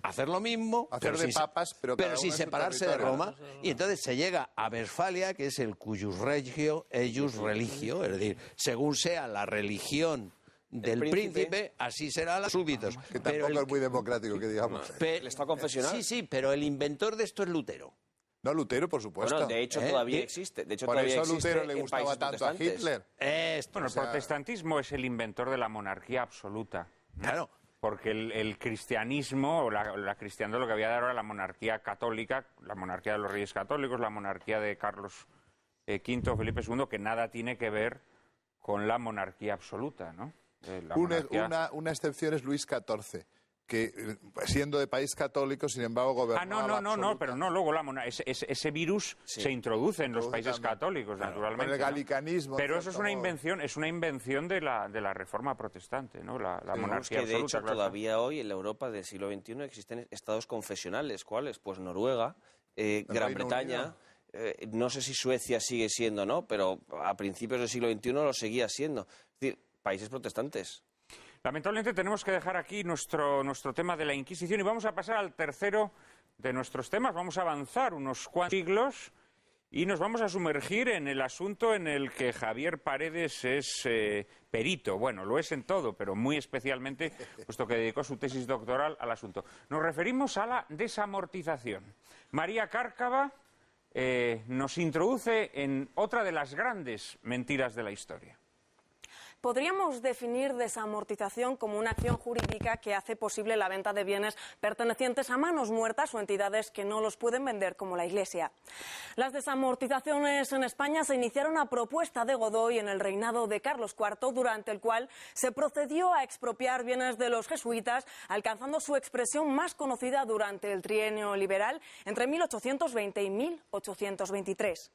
Hacer lo mismo, Hacer de papas, pero sin separarse de Roma. Y entonces se llega a Westfalia, que es el cuius regio, eius religio, es decir, según sea la religión del príncipe, así será los súbditos. Que tampoco es muy democrático, que digamos. ¿El Estado confesional? Sí, pero el inventor de esto es Lutero. No, Lutero, por supuesto. Bueno, de hecho todavía existe. De hecho, por todavía eso a Lutero existe le en gustaba países tanto a protestantes. Hitler. Bueno, el protestantismo es el inventor de la monarquía absoluta. Claro. Porque el cristianismo, o la cristiandad, lo que había dado era la monarquía católica, la monarquía de los reyes católicos, la monarquía de Carlos V, Felipe II, que nada tiene que ver con la monarquía absoluta, ¿no? Una excepción es Luis XIV, que siendo de país católico, sin embargo, gobernaba no, pero no, luego ese virus se introduce en los países católicos, naturalmente. Con el galicanismo. Pero eso es una invención de la Reforma protestante, ¿no? La monarquía que de absoluta. hecho todavía hoy en la Europa del siglo XXI existen estados confesionales. ¿Cuáles? Pues Noruega, Gran Bretaña. No sé si Suecia sigue siendo, ¿no? Pero a principios del siglo XXI lo seguía siendo. Es decir, países protestantes. Lamentablemente tenemos que dejar aquí nuestro tema de la Inquisición y vamos a pasar al tercero de nuestros temas. Vamos a avanzar unos cuantos siglos y nos vamos a sumergir en el asunto en el que Javier Paredes es perito. Bueno, lo es en todo, pero muy especialmente, puesto que dedicó su tesis doctoral al asunto. Nos referimos a la desamortización. María Cárcava nos introduce en otra de las grandes mentiras de la historia. Podríamos definir desamortización como una acción jurídica que hace posible la venta de bienes pertenecientes a manos muertas o entidades que no los pueden vender, como la Iglesia. Las desamortizaciones en España se iniciaron a propuesta de Godoy en el reinado de Carlos IV, durante el cual se procedió a expropiar bienes de los jesuitas, alcanzando su expresión más conocida durante el trienio liberal entre 1820 y 1823.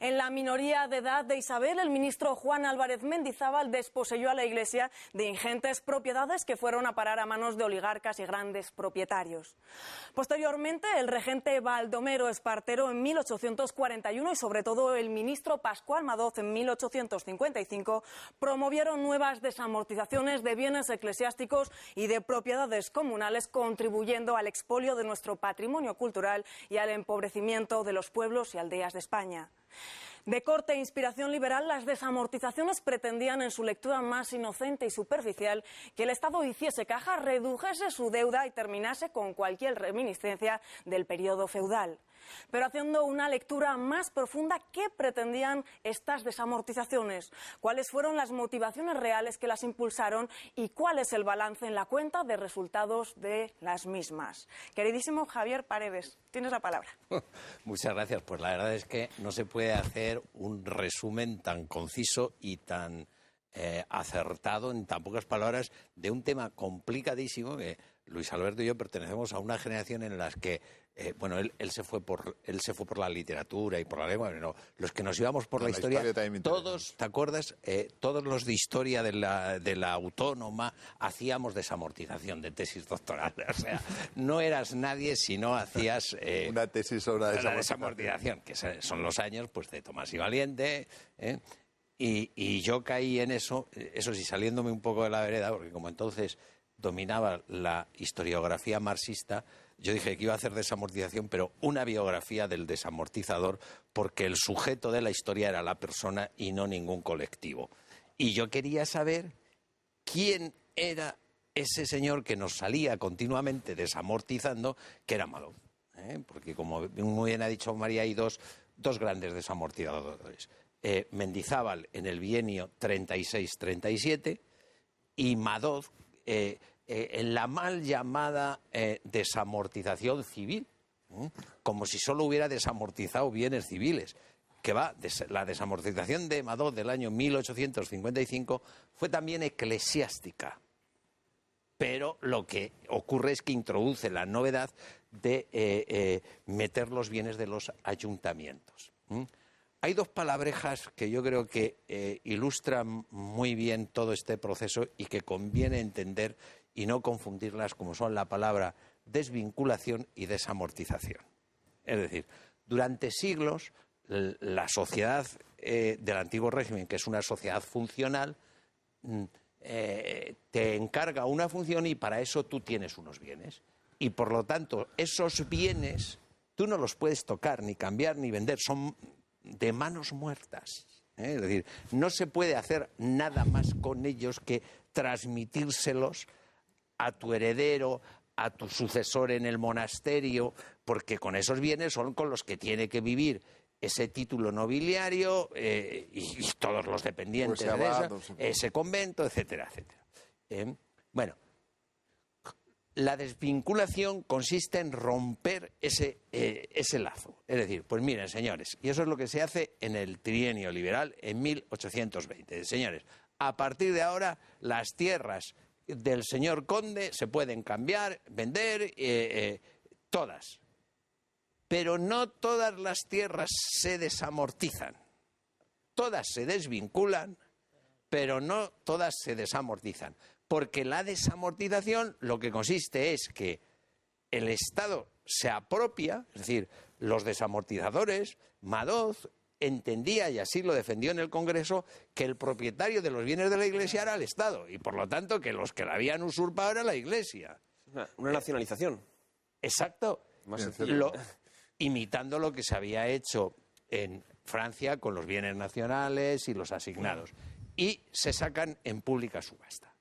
En la minoría de edad de Isabel, el ministro Juan Álvarez Mendizábal poseyó a la Iglesia de ingentes propiedades que fueron a parar a manos de oligarcas y grandes propietarios. Posteriormente, el regente Baldomero Espartero en 1841 y sobre todo el ministro Pascual Madoz en 1855 promovieron nuevas desamortizaciones de bienes eclesiásticos y de propiedades comunales, contribuyendo al expolio de nuestro patrimonio cultural y al empobrecimiento de los pueblos y aldeas de España. De corte e inspiración liberal, las desamortizaciones pretendían, en su lectura más inocente y superficial, que el Estado hiciese caja, redujese su deuda y terminase con cualquier reminiscencia del periodo feudal. Pero haciendo una lectura más profunda, ¿qué pretendían estas desamortizaciones? ¿Cuáles fueron las motivaciones reales que las impulsaron? ¿Y cuál es el balance en la cuenta de resultados de las mismas? Queridísimo Javier Paredes, tienes la palabra. Muchas gracias. Pues la verdad es que no se puede hacer un resumen tan conciso y tan acertado en tan pocas palabras de un tema complicadísimo que Luis Alberto y yo pertenecemos a una generación en las que él se fue por la literatura y por la lengua, pero los que nos íbamos por la historia todos, ¿te acuerdas? Todos los de historia de la autónoma hacíamos desamortización de tesis doctoral. O sea, no eras nadie si no hacías una tesis sobre la desamortización, que son los años pues de Tomás y Valiente, y yo caí en eso sí, saliéndome un poco de la vereda, porque como entonces dominaba la historiografía marxista, yo dije que iba a hacer desamortización, pero una biografía del desamortizador, porque el sujeto de la historia era la persona y no ningún colectivo. Y yo quería saber quién era ese señor que nos salía continuamente desamortizando, que era Madoz. Porque, como muy bien ha dicho María, hay dos grandes desamortizadores. Mendizábal en el bienio 36-37 y Madoz en la mal llamada desamortización civil, como si solo hubiera desamortizado bienes civiles. Que la desamortización de Madoz del año 1855 fue también eclesiástica. Pero lo que ocurre es que introduce la novedad de meter los bienes de los ayuntamientos. hay dos palabrejas que yo creo que ilustran muy bien todo este proceso y que conviene entender y no confundirlas, como son la palabra desvinculación y desamortización. Es decir, durante siglos la sociedad del antiguo régimen, que es una sociedad funcional, te encarga una función y para eso tú tienes unos bienes. Y por lo tanto, esos bienes tú no los puedes tocar, ni cambiar, ni vender. Son de manos muertas. Es decir, no se puede hacer nada más con ellos que transmitírselos a tu heredero, a tu sucesor en el monasterio, porque con esos bienes son con los que tiene que vivir ese título nobiliario y todos los dependientes de eso, ese convento, etcétera, etcétera. Bueno, la desvinculación consiste en romper ese lazo. Es decir, pues miren, señores, y eso es lo que se hace en el trienio liberal en 1820. Señores, a partir de ahora las tierras del señor conde se pueden cambiar, vender, todas. Pero no todas las tierras se desamortizan. Todas se desvinculan, pero no todas se desamortizan. Porque la desamortización lo que consiste es que el Estado se apropia, es decir, los desamortizadores, Madoz entendía, y así lo defendió en el Congreso, que el propietario de los bienes de la Iglesia era el Estado, y por lo tanto que los que la habían usurpado era la Iglesia. Una nacionalización. Exacto. Imitando lo que se había hecho en Francia con los bienes nacionales y los asignados. Y se sacan en pública subasta.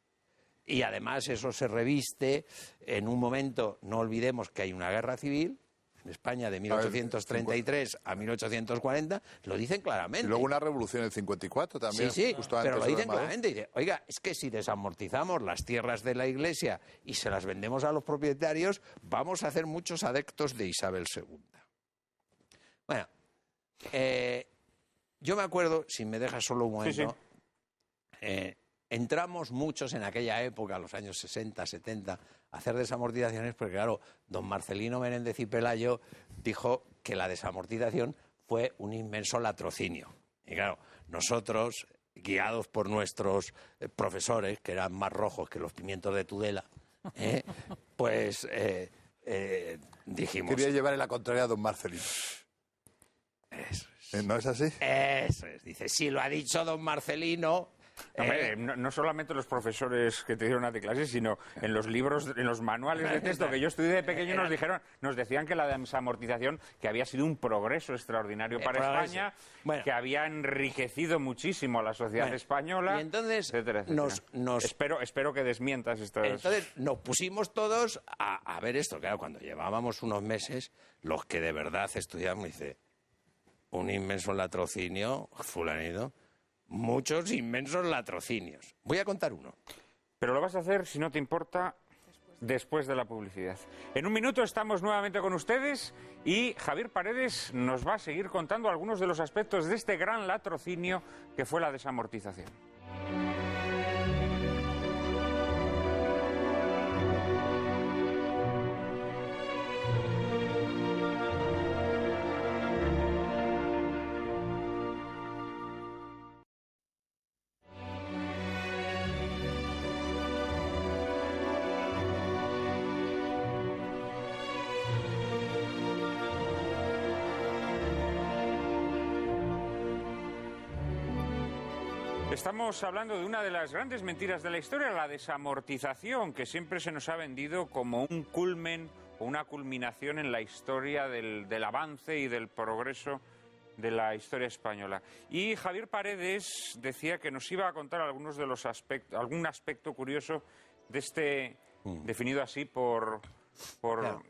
Y además eso se reviste en un momento, no olvidemos que hay una guerra civil en España de 1833 a 1840, lo dicen claramente. Y luego una revolución en el 54 también. Sí, justo pero antes lo dicen de Madoz. claramente. Dice, oiga, es que si desamortizamos las tierras de la Iglesia y se las vendemos a los propietarios, vamos a hacer muchos adeptos de Isabel II. Bueno, yo me acuerdo, si me dejas solo un momento, entramos muchos en aquella época, los años 60, 70, a hacer desamortizaciones, porque claro, don Marcelino Menéndez y Pelayo dijo que la desamortización fue un inmenso latrocinio. Y claro, nosotros, guiados por nuestros profesores, que eran más rojos que los pimientos de Tudela, pues dijimos... Quería llevar en la contraria a don Marcelino. Eso es. ¿No es así? Eso es. Dice, si lo ha dicho don Marcelino... Hombre, no solamente los profesores que te dieron a ti clases, sino en los libros, en los manuales de texto que yo estudié de pequeño nos decían que la desamortización, que había sido un progreso extraordinario para España, bueno, que había enriquecido muchísimo a la sociedad española, y entonces etcétera, etcétera. Espero que desmientas estas... Entonces nos pusimos todos a ver esto. Claro, cuando llevábamos unos meses, los que de verdad estudiamos, dice, un inmenso latrocinio, fulanito, muchos inmensos latrocinios. Voy a contar uno. Pero lo vas a hacer, si no te importa, después de la publicidad. En un minuto estamos nuevamente con ustedes y Javier Paredes nos va a seguir contando algunos de los aspectos de este gran latrocinio que fue la desamortización. Estamos hablando de una de las grandes mentiras de la historia, la desamortización, que siempre se nos ha vendido como un culmen o una culminación en la historia del avance y del progreso de la historia española. Y Javier Paredes decía que nos iba a contar algunos de los algún aspecto curioso de este, definido así por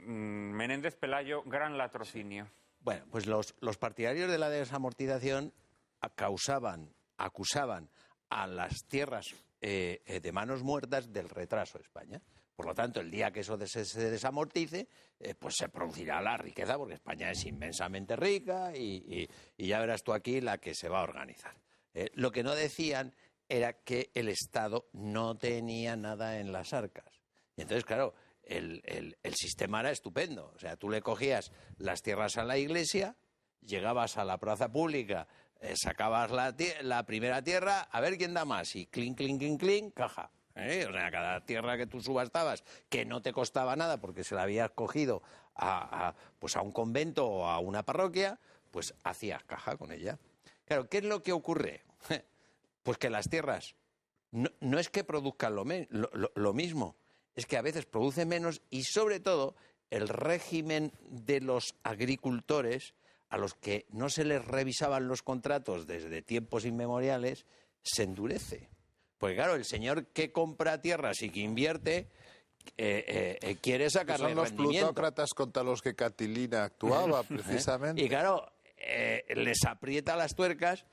Menéndez Pelayo, gran latrocinio. Bueno, pues los partidarios de la desamortización acusaban a las tierras de manos muertas del retraso de España. Por lo tanto, el día que eso se desamortice, pues se producirá la riqueza, porque España es inmensamente rica y ya verás tú aquí la que se va a organizar. Lo que no decían era que el Estado no tenía nada en las arcas. Y entonces, claro, el sistema era estupendo. O sea, tú le cogías las tierras a la Iglesia llegabas a la plaza pública, sacabas la primera tierra, a ver quién da más, y clink, clink, clink, clink, caja. O sea, cada tierra que tú subastabas, que no te costaba nada porque se la habías cogido pues a un convento o a una parroquia, pues hacías caja con ella. Claro, ¿qué es lo que ocurre? Pues que las tierras no es que produzcan lo mismo, es que a veces producen menos y sobre todo el régimen de los agricultores, a los que no se les revisaban los contratos desde tiempos inmemoriales, se endurece. Porque claro, el señor que compra tierras y que invierte quiere sacarle Son los rendimiento. plutócratas contra los que Catilina actuaba, precisamente. Y claro, les aprieta las tuercas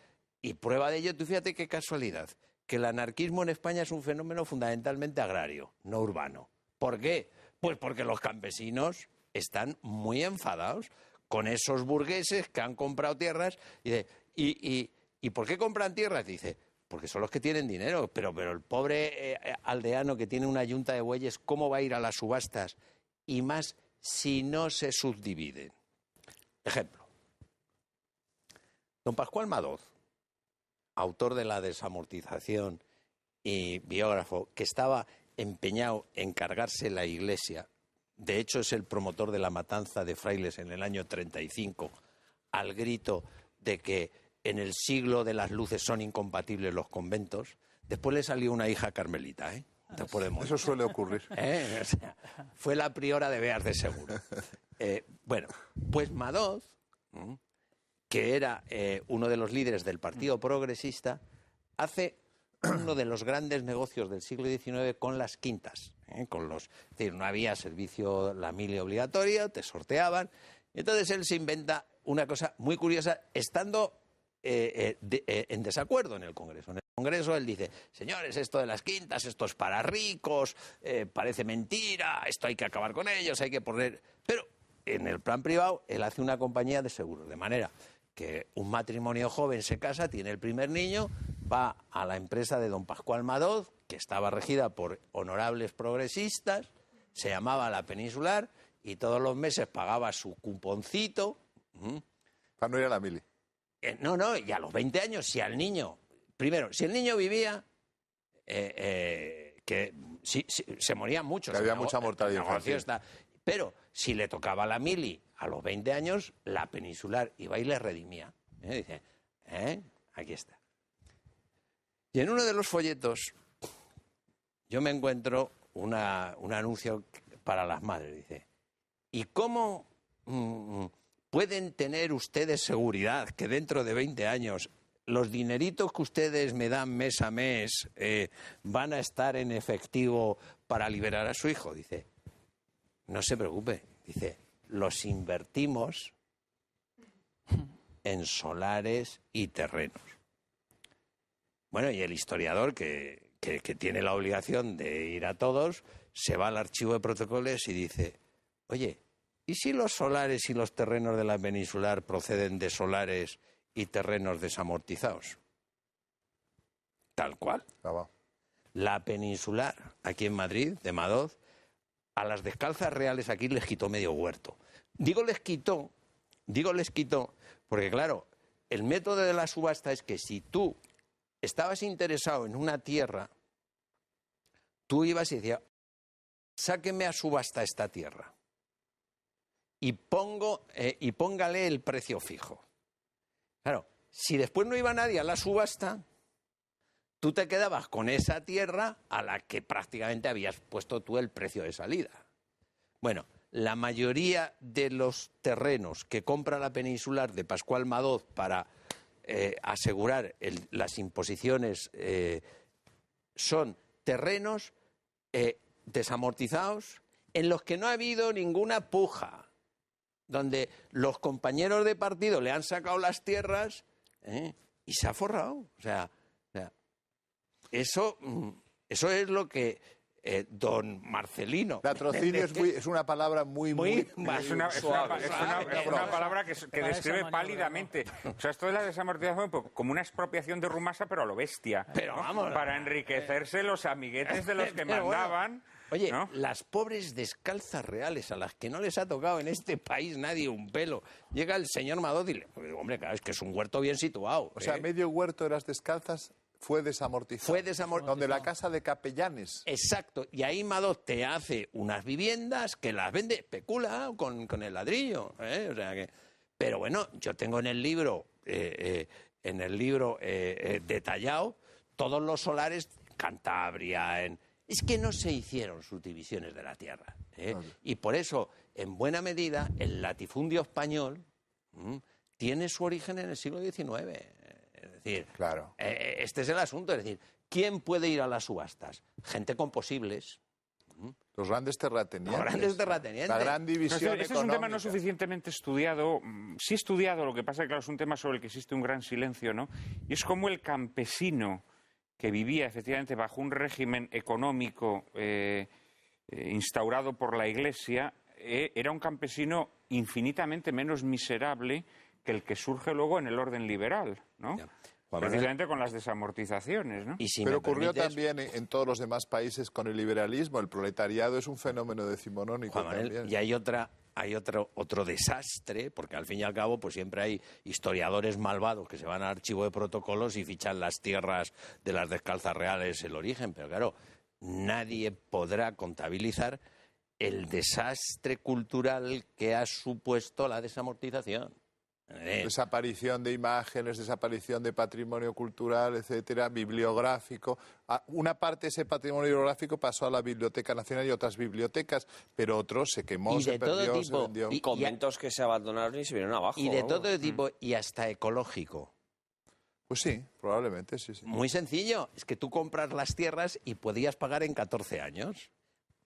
y prueba de ello, tú fíjate qué casualidad, que el anarquismo en España es un fenómeno fundamentalmente agrario, no urbano. ¿Por qué? Pues porque los campesinos están muy enfadados con esos burgueses que han comprado tierras. ¿Y por qué compran tierras? Dice, porque son los que tienen dinero, pero el pobre aldeano que tiene una yunta de bueyes, ¿cómo va a ir a las subastas? Y más si no se subdividen. Ejemplo. Don Pascual Madoz, autor de La desamortización y biógrafo, que estaba empeñado en cargarse la Iglesia, de hecho es el promotor de la matanza de frailes en el año 35, al grito de que en el siglo de las luces son incompatibles los conventos. Después le salió una hija carmelita, después de morir. Eso suele ocurrir. O sea, fue la priora de Beas de Seguro. Bueno, pues Madoz, que era uno de los líderes del Partido Progresista, hace uno de los grandes negocios del siglo XIX con las quintas. Es decir, no había servicio la mili obligatoria, te sorteaban. Entonces él se inventa una cosa muy curiosa, estando en desacuerdo en el Congreso. En el Congreso él dice, señores, esto de las quintas, esto es para ricos, parece mentira, esto hay que acabar con ellos, hay que poner... Pero en el plan privado él hace una compañía de seguros, de manera que un matrimonio joven se casa, tiene el primer niño, va a la empresa de don Pascual Madoz, que estaba regida por honorables progresistas, se llamaba La Peninsular, y todos los meses pagaba su cuponcito. Para no ir a la mili. No, y a los 20 años, si al niño... Primero, si el niño vivía, que se morían muchos. Que había mucha mortalidad infantil. Pero si le tocaba la mili a los 20 años, La Peninsular iba y le redimía. Dice, aquí está. Y en uno de los folletos yo me encuentro un anuncio para las madres. Dice, ¿y cómo pueden tener ustedes seguridad que dentro de 20 años los dineritos que ustedes me dan mes a mes van a estar en efectivo para liberar a su hijo? Dice, no se preocupe. Dice, los invertimos en solares y terrenos. Bueno, y el historiador, que tiene la obligación de ir a todos, se va al archivo de protocolos y dice, oye, ¿y si los solares y los terrenos de la Peninsular proceden de solares y terrenos desamortizados? Tal cual. La Peninsular, aquí en Madrid, de Madoz, a las Descalzas Reales aquí les quitó medio huerto. Digo les quitó, porque claro, el método de la subasta es que si tú estabas interesado en una tierra, tú ibas y decías, sáqueme a subasta esta tierra y póngale el precio fijo. Claro, si después no iba nadie a la subasta, tú te quedabas con esa tierra a la que prácticamente habías puesto tú el precio de salida. Bueno, la mayoría de los terrenos que compra la Peninsular de Pascual Madoz para asegurar las imposiciones son terrenos desamortizados en los que no ha habido ninguna puja, donde los compañeros de partido le han sacado las tierras y se ha forrado. O sea, eso es lo que don Marcelino... Latrocinio es una palabra muy es una palabra que describe pálidamente. O sea, esto de la desamortización como una expropiación de Rumasa, pero a lo bestia. Pero vamos, para enriquecerse los amiguetes de los que mandaban. Oye, ¿no? las pobres descalzas reales a las que no les ha tocado en este país nadie un pelo. Llega el señor Madot y le... Hombre, claro, es que es un huerto bien situado. O sea, medio huerto de las descalzas fue desamortizado. Fue desamortizado. Donde la casa de capellanes. Exacto. Y ahí Madot te hace unas viviendas que las vende, especula con el ladrillo. O sea que... Pero bueno, yo tengo en el libro detallado todos los solares, Cantabria, Es que no se hicieron subdivisiones de la tierra. Vale. Y por eso, en buena medida, el latifundio español tiene su origen en el siglo XIX. Es decir, Claro. este es el asunto. Es decir, ¿quién puede ir a las subastas? Gente con posibles. Los grandes terratenientes. Los grandes terratenientes. La gran división Este es un económica. tema no suficientemente estudiado. Sí estudiado, lo que pasa es que claro, es un tema sobre el que existe un gran silencio, ¿no? Y es como el campesino que vivía efectivamente bajo un régimen económico instaurado por la Iglesia, era un campesino infinitamente menos miserable que el que surge luego en el orden liberal, ¿no? Ya. Juan Manuel, Precisamente con las desamortizaciones, ¿no? y si Pero me ocurrió permites, también en todos los demás países con el liberalismo. El proletariado es un fenómeno decimonónico Juan Manuel, también. y hay otro desastre, porque al fin y al cabo pues siempre hay historiadores malvados que se van al archivo de protocolos y fichan las tierras de las descalzas reales el origen, pero claro, nadie podrá contabilizar el desastre cultural que ha supuesto la desamortización. Desaparición de imágenes, desaparición de patrimonio cultural, etcétera, bibliográfico. Una parte de ese patrimonio bibliográfico pasó a la Biblioteca Nacional y otras bibliotecas, pero otro se quemó, Y se de todo perdió, se tipo. vendió. Y- Conventos que se abandonaron y se vinieron abajo. Y de vamos. todo tipo, y hasta ecológico. Pues sí, probablemente, sí, sí. Muy sencillo, es que tú compras las tierras y podías pagar en 14 años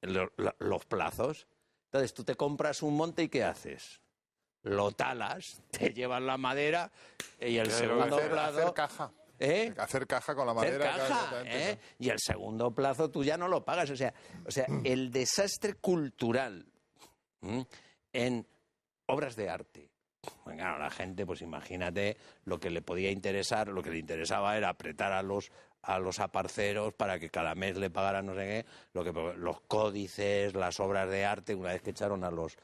los plazos. Entonces tú te compras un monte y ¿qué haces? Lo talas, te llevas la madera y el segundo plazo... Hacer caja. Hacer caja con la Hacer madera. caja, exactamente, y el segundo plazo tú ya no lo pagas. O sea, el desastre cultural en obras de arte. Bueno, claro, la gente, pues imagínate lo que le podía interesar, lo que le interesaba era apretar a los aparceros para que cada mes le pagaran no sé qué, los códices, las obras de arte, una vez que echaron a los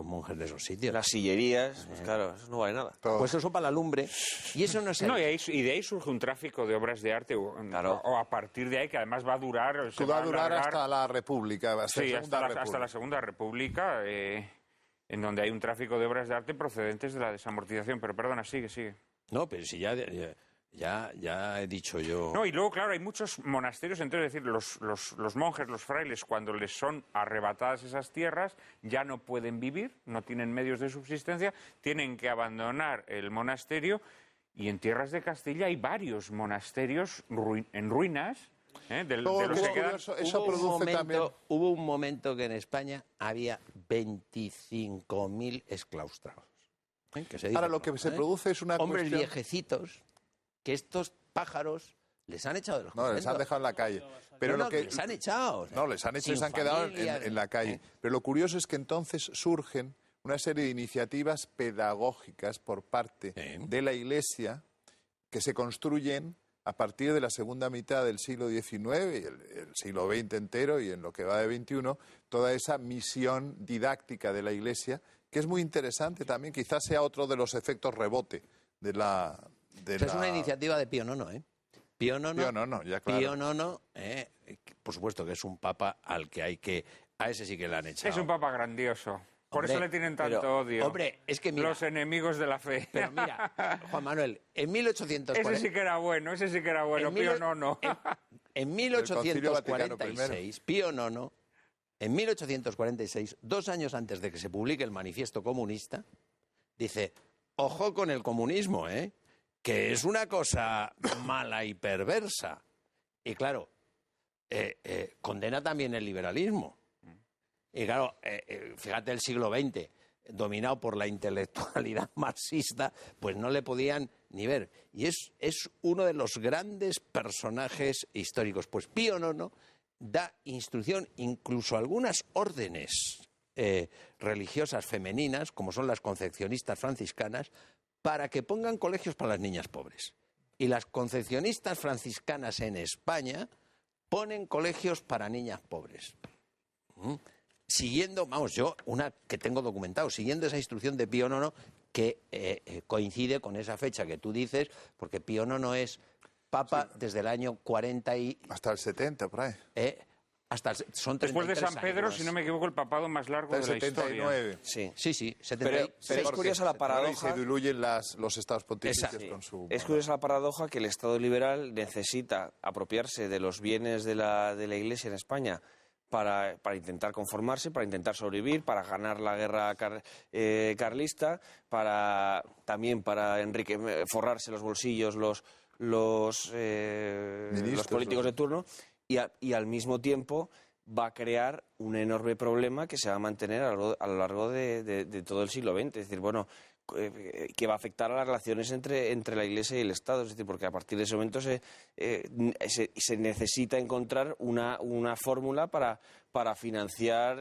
monjes de esos sitios. Las sillerías, pues claro, eso no vale nada. Todo. Pues eso para la lumbre. Y eso no es el... No, y de ahí surge un tráfico de obras de arte, Claro. o a partir de ahí, que además va a durar... se Que va a va durar alargar, hasta la República. sí, hasta la Segunda República, en donde hay un tráfico de obras de arte procedentes de la desamortización. Pero perdona, sigue. No, pero si ya he dicho yo... No, y luego, claro, hay muchos monasterios, entonces, es decir, los monjes, los frailes, cuando les son arrebatadas esas tierras, ya no pueden vivir, no tienen medios de subsistencia, tienen que abandonar el monasterio, y en tierras de Castilla hay varios monasterios en ruinas, de Todo los que es quedan... curioso, eso produce también... Hubo un momento que en España había 25.000 exclaustrados. Que se dice Ahora lo que pronto, se produce es una hombres cuestión... viejecitos que estos pájaros les han echado de los No, les han conventos. dejado en la calle. Pero No, lo que... les han echado. o sea, No, les han hecho y sin se han quedado familia, en la calle. ¿eh? Pero lo curioso es que entonces surgen una serie de iniciativas pedagógicas por parte Sí. de la Iglesia que se construyen a partir de la segunda mitad del siglo XIX y el siglo XX entero y en lo que va de XXI, toda esa misión didáctica de la Iglesia, que es muy interesante también, quizás sea otro de los efectos rebote de la... Esa es una iniciativa de Pío IX, ¿eh? Pío IX, ya claro. Pío IX, por supuesto que es un papa al que hay que... A ese sí que le han echado. Es un papa grandioso. Por Hombre, eso le tienen tanto pero, odio. hombre, es que mira... Los enemigos de la fe. Pero mira, Juan Manuel, en Ese 1840... sí que era bueno, En Pío mil- no. En Concilio Vaticano 1846, Pío IX, en 1846, 2 años antes de que se publique el Manifiesto Comunista, dice, ojo con el comunismo, que es una cosa mala y perversa. Y claro, condena también el liberalismo. Y claro, fíjate el siglo XX, dominado por la intelectualidad marxista, pues no le podían ni ver. Y es uno de los grandes personajes históricos. Pues Pío IX da instrucción incluso a algunas órdenes religiosas femeninas, como son las concepcionistas franciscanas, para que pongan colegios para las niñas pobres. Y las concepcionistas franciscanas en España ponen colegios para niñas pobres. Siguiendo, vamos, yo, una que tengo documentado, siguiendo esa instrucción de Pío IX que coincide con esa fecha que tú dices, porque Pío IX es Papa desde el año 40 y... Hasta el 70, por ahí. Son Después de 33 San Pedro, años. si no me equivoco, el papado más largo Hasta el de la historia. 79. Sí. Sí, Pero es curiosa la paradoja. Se diluyen los estados pontificios Exacto. con su... Es curiosa la paradoja que el Estado liberal necesita apropiarse de los bienes de la Iglesia en España para intentar conformarse, para intentar sobrevivir, para ganar la guerra carlista, también para forrarse los bolsillos los políticos de turno, y al mismo tiempo va a crear un enorme problema que se va a mantener a lo largo de todo el siglo XX. Es decir, bueno, que va a afectar a las relaciones entre la Iglesia y el Estado. Es decir, porque a partir de ese momento se necesita encontrar una fórmula para financiar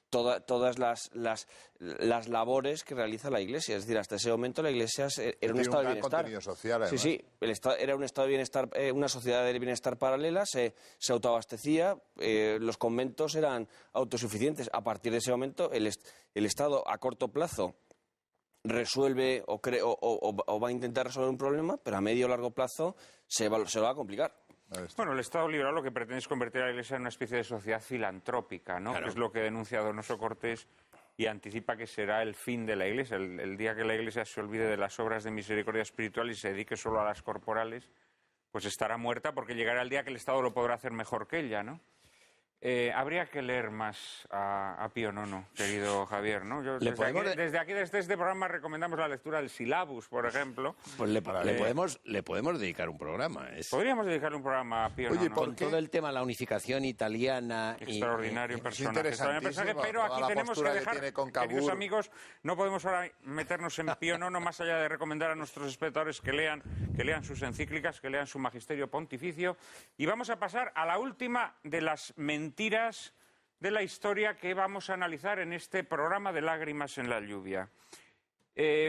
todas las labores que realiza la Iglesia. Es decir, hasta ese momento la Iglesia era un estado de bienestar. Contenido social, además. Sí, era un estado de bienestar, una sociedad de bienestar paralela, se autoabastecía, los conventos eran autosuficientes. A partir de ese momento, el Estado a corto plazo resuelve o va a intentar resolver un problema, pero a medio o largo plazo se lo va a complicar. Bueno, el Estado liberal lo que pretende es convertir a la Iglesia en una especie de sociedad filantrópica, ¿no? Claro. Que es lo que denuncia Donoso Cortés y anticipa que será el fin de la Iglesia. El día que la Iglesia se olvide de las obras de misericordia espiritual y se dedique solo a las corporales, pues estará muerta, porque llegará el día que el Estado lo podrá hacer mejor que ella, ¿no? Habría que leer más a Pío IX, querido Javier, ¿no? Desde aquí, desde este programa, recomendamos la lectura del Silabus, por ejemplo. Pues le podemos dedicar un programa. Podríamos dedicarle un programa a Pío Oye, IX. Con todo el tema de la unificación italiana. Extraordinario personaje, interesantísimo, pero toda aquí la tenemos que postura que dejar, tiene con queridos Cavour. amigos, no podemos ahora meternos en Pío IX, más allá de recomendar a nuestros espectadores que lean sus encíclicas, que lean su magisterio pontificio, y vamos a pasar a la última de las mentiras de la historia que vamos a analizar en este programa de Lágrimas en la lluvia.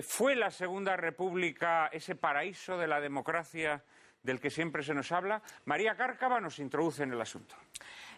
¿Fue la Segunda República ese paraíso de la democracia del que siempre se nos habla? María Cárcava nos introduce en el asunto.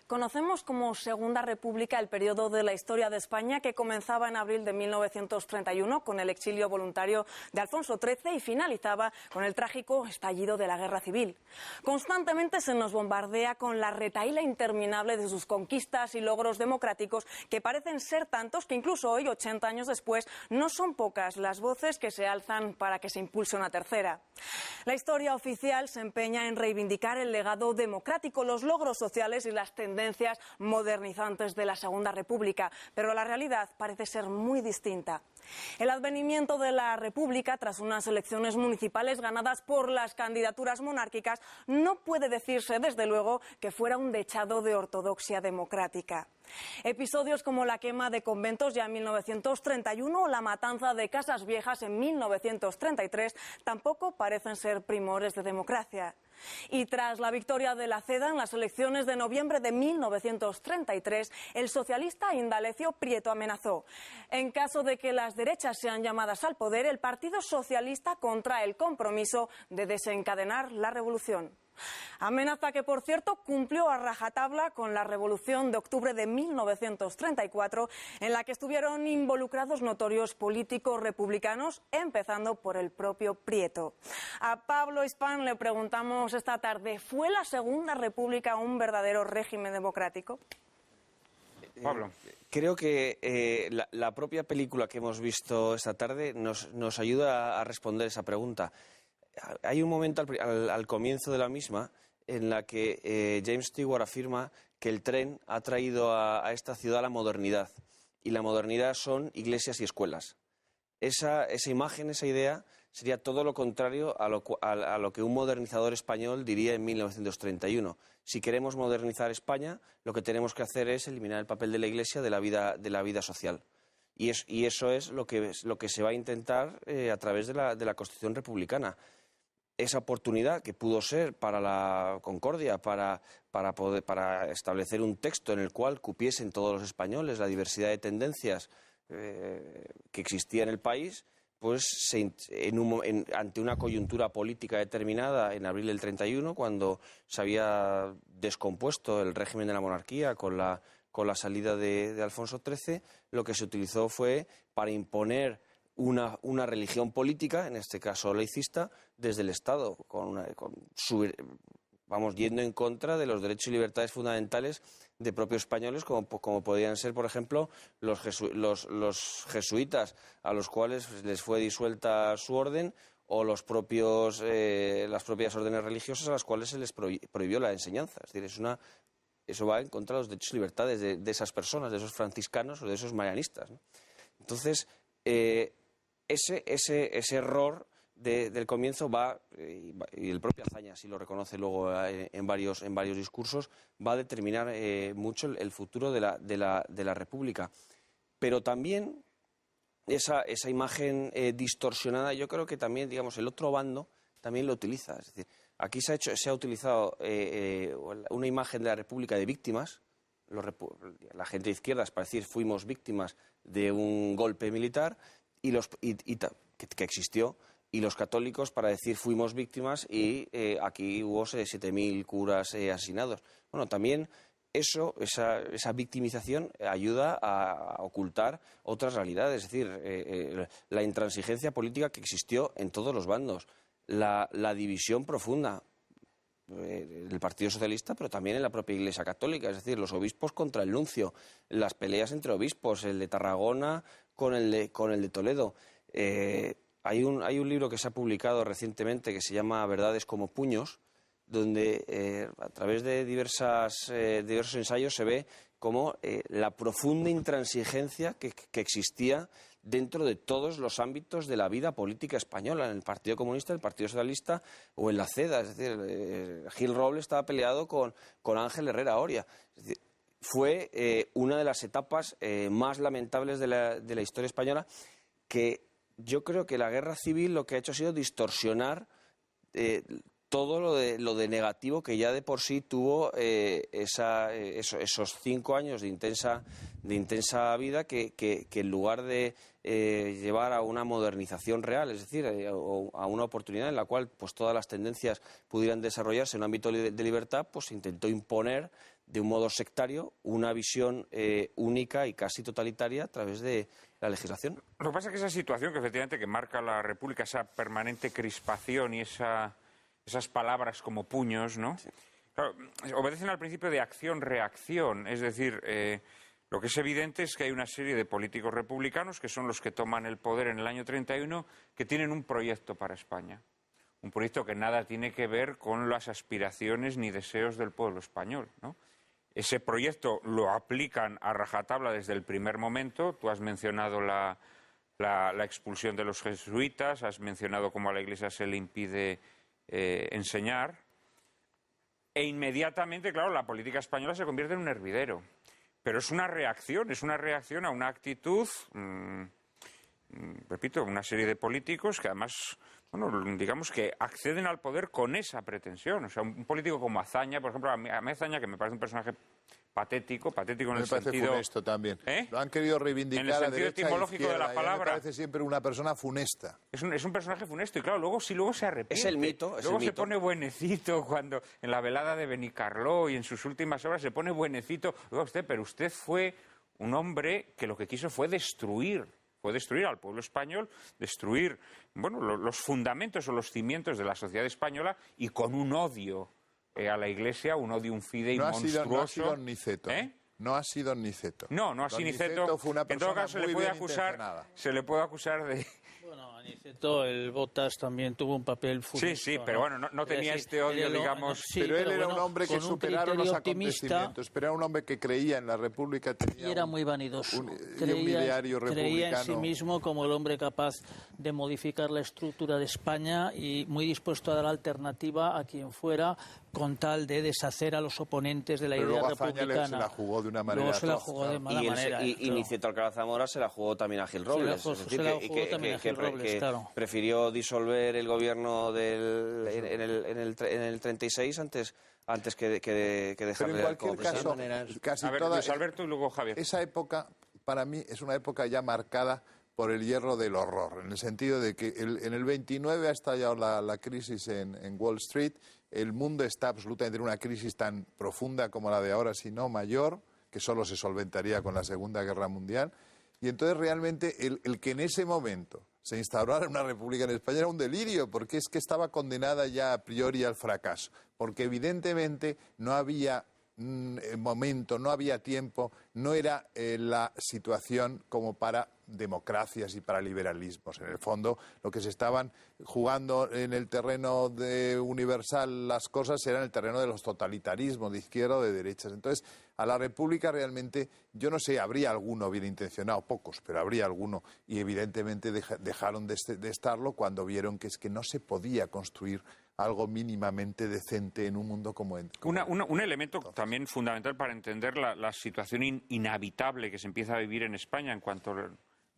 Conocemos como Segunda República el periodo de la historia de España que comenzaba en abril de 1931 con el exilio voluntario de Alfonso XIII y finalizaba con el trágico estallido de la Guerra Civil. Constantemente se nos bombardea con la retahíla interminable de sus conquistas y logros democráticos, que parecen ser tantos que incluso hoy, 80 años después, no son pocas las voces que se alzan para que se impulse una tercera. La historia oficial se empeña en reivindicar el legado democrático, los logros sociales y las tendencias modernizantes de la Segunda República, pero la realidad parece ser muy distinta. El advenimiento de la República, tras unas elecciones municipales ganadas por las candidaturas monárquicas, no puede decirse, desde luego, que fuera un dechado de ortodoxia democrática. Episodios como la quema de conventos ya en 1931 o la matanza de casas viejas en 1933 tampoco parecen ser primores de democracia. Y tras la victoria de la CEDA en las elecciones de noviembre de 1933, el socialista Indalecio Prieto amenazó: en caso de que las derechas sean llamadas al poder, el Partido Socialista contrae el compromiso de desencadenar la revolución. Amenaza que, por cierto, cumplió a rajatabla con la Revolución de Octubre de 1934, en la que estuvieron involucrados notorios políticos republicanos, empezando por el propio Prieto. A Pablo Hispán le preguntamos esta tarde: ¿fue la Segunda República un verdadero régimen democrático? Pablo. Creo que la propia película que hemos visto esta tarde nos ayuda a responder esa pregunta. Hay un momento al comienzo de la misma en la que James Stewart afirma que el tren ha traído a esta ciudad la modernidad, y la modernidad son iglesias y escuelas. Esa imagen, esa idea, sería todo lo contrario a lo que un modernizador español diría en 1931. Si queremos modernizar España, lo que tenemos que hacer es eliminar el papel de la Iglesia de la vida social. Y eso es lo que se va a intentar a través de la Constitución republicana. Esa oportunidad que pudo ser para la concordia, para establecer un texto en el cual cupiesen todos los españoles la diversidad de tendencias que existía en el país, pues ante una coyuntura política determinada en abril del 31, cuando se había descompuesto el régimen de la monarquía con la salida de Alfonso XIII, lo que se utilizó fue para imponer una religión política, en este caso laicista, desde el Estado, yendo en contra de los derechos y libertades fundamentales de propios españoles, como podían ser, por ejemplo, los jesuitas, a los cuales les fue disuelta su orden, o las propias órdenes religiosas a las cuales se les prohibió la enseñanza. Es decir, eso va en contra de los derechos y libertades de esas personas, de esos franciscanos o de esos marianistas, ¿no? Entonces, ese error del comienzo y el propio Azaña así lo reconoce luego en varios discursos, va a determinar mucho el futuro de la República. Pero también esa imagen distorsionada, yo creo que también, digamos, el otro bando también lo utiliza. Es decir, aquí se ha utilizado una imagen de la República de víctimas. La gente de izquierdas para decir fuimos víctimas de un golpe militar que existió, y los católicos para decir fuimos víctimas y aquí hubo 7.000 curas asesinados. Bueno, también esa victimización ayuda a ocultar otras realidades, es decir, la intransigencia política que existió en todos los bandos, la división profunda del Partido Socialista, pero también en la propia Iglesia Católica, es decir, los obispos contra el nuncio, las peleas entre obispos, el de Tarragona con el de Toledo. Hay un libro que se ha publicado recientemente que se llama Verdades como puños, donde a través de diversos ensayos se ve cómo la profunda intransigencia que existía dentro de todos los ámbitos de la vida política española, en el Partido Comunista, el Partido Socialista o en la CEDA. Es decir, Gil Robles estaba peleado con Ángel Herrera Oria. Es decir, fue una de las etapas más lamentables de la historia española, que yo creo que la guerra civil lo que ha hecho ha sido distorsionar todo lo de negativo que ya de por sí tuvo esos 5 años de intensa vida, que en lugar de llevar a una modernización real, es decir, a una oportunidad en la cual pues todas las tendencias pudieran desarrollarse en un ámbito de libertad, pues intentó imponer de un modo sectario una visión única y casi totalitaria a través de la legislación. Lo que pasa es que esa situación que efectivamente que marca la República, esa permanente crispación y esas palabras como puños, ¿no? Sí. Claro, obedecen al principio de acción-reacción, es decir, lo que es evidente es que hay una serie de políticos republicanos que son los que toman el poder en el año 31, que tienen un proyecto para España. Un proyecto que nada tiene que ver con las aspiraciones ni deseos del pueblo español, ¿no? Ese proyecto lo aplican a rajatabla desde el primer momento. Tú has mencionado la expulsión de los jesuitas, has mencionado cómo a la Iglesia se le impide enseñar. E inmediatamente, claro, la política española se convierte en un hervidero. Pero es una reacción a una actitud, repito, una serie de políticos que además, bueno, digamos que acceden al poder con esa pretensión. O sea, un político como Azaña, por ejemplo, a mí Azaña, que me parece un personaje patético en el sentido... funesto también. Lo han querido reivindicar en el sentido etimológico de la palabra. Me parece siempre una persona funesta. Es un personaje funesto y claro, luego se arrepiente. Es el mito. Luego se pone buenecito cuando en la velada de Benicarló y en sus últimas obras se pone buenecito. Oiga usted, pero usted fue un hombre que lo que quiso fue destruir al pueblo español, destruir, bueno, los fundamentos o los cimientos de la sociedad española, y con un odio a la Iglesia, un odio, un fidei monstruoso. No ha sido Niceto. No ha sido Niceto. No ha sido Niceto. Fue una en todo caso, se le puede acusar de... Bueno, Aniceto, el Botas también tuvo un papel funesto. Sí, pero bueno, no tenía este odio, digamos... Sí, pero él era un hombre que superaron los acontecimientos, pero era un hombre que creía en la República. Y era muy vanidoso. Un ideario republicano. Creía en sí mismo como el hombre capaz de modificar la estructura de España y muy dispuesto a dar alternativa a quien fuera, con tal de deshacer a los oponentes de la idea republicana. Se la jugó de una manera. Luego se la jugó de mala manera. Y Niceto Alcalá Zamora se la jugó también a Gil Robles. Se la jugó también a Gil Robles, claro. Prefirió disolver el gobierno en el 36 antes que dejarle... Pero en cualquier caso, casi a ver, toda... Luis Alberto y luego Javier. Esa época, para mí, es una época ya marcada por el hierro del horror, en el sentido de que en el 29 ha estallado la crisis en Wall Street, el mundo está absolutamente en una crisis tan profunda como la de ahora, si no mayor, que solo se solventaría con la Segunda Guerra Mundial, y entonces realmente el que en ese momento se instaurara una república en España era un delirio, porque es que estaba condenada ya a priori al fracaso, porque evidentemente no había momento, no había tiempo, no era la situación como para democracias y para liberalismos. En el fondo, lo que se estaban jugando en el terreno universal las cosas era en el terreno de los totalitarismos, de izquierda o de derechas. Entonces, a la República realmente, yo no sé, habría alguno bien intencionado, pocos, pero habría alguno, y evidentemente dejaron de estarlo cuando vieron que es que no se podía construir algo mínimamente decente en un mundo como este. Un elemento también fundamental para entender la situación inhabitable que se empieza a vivir en España en cuanto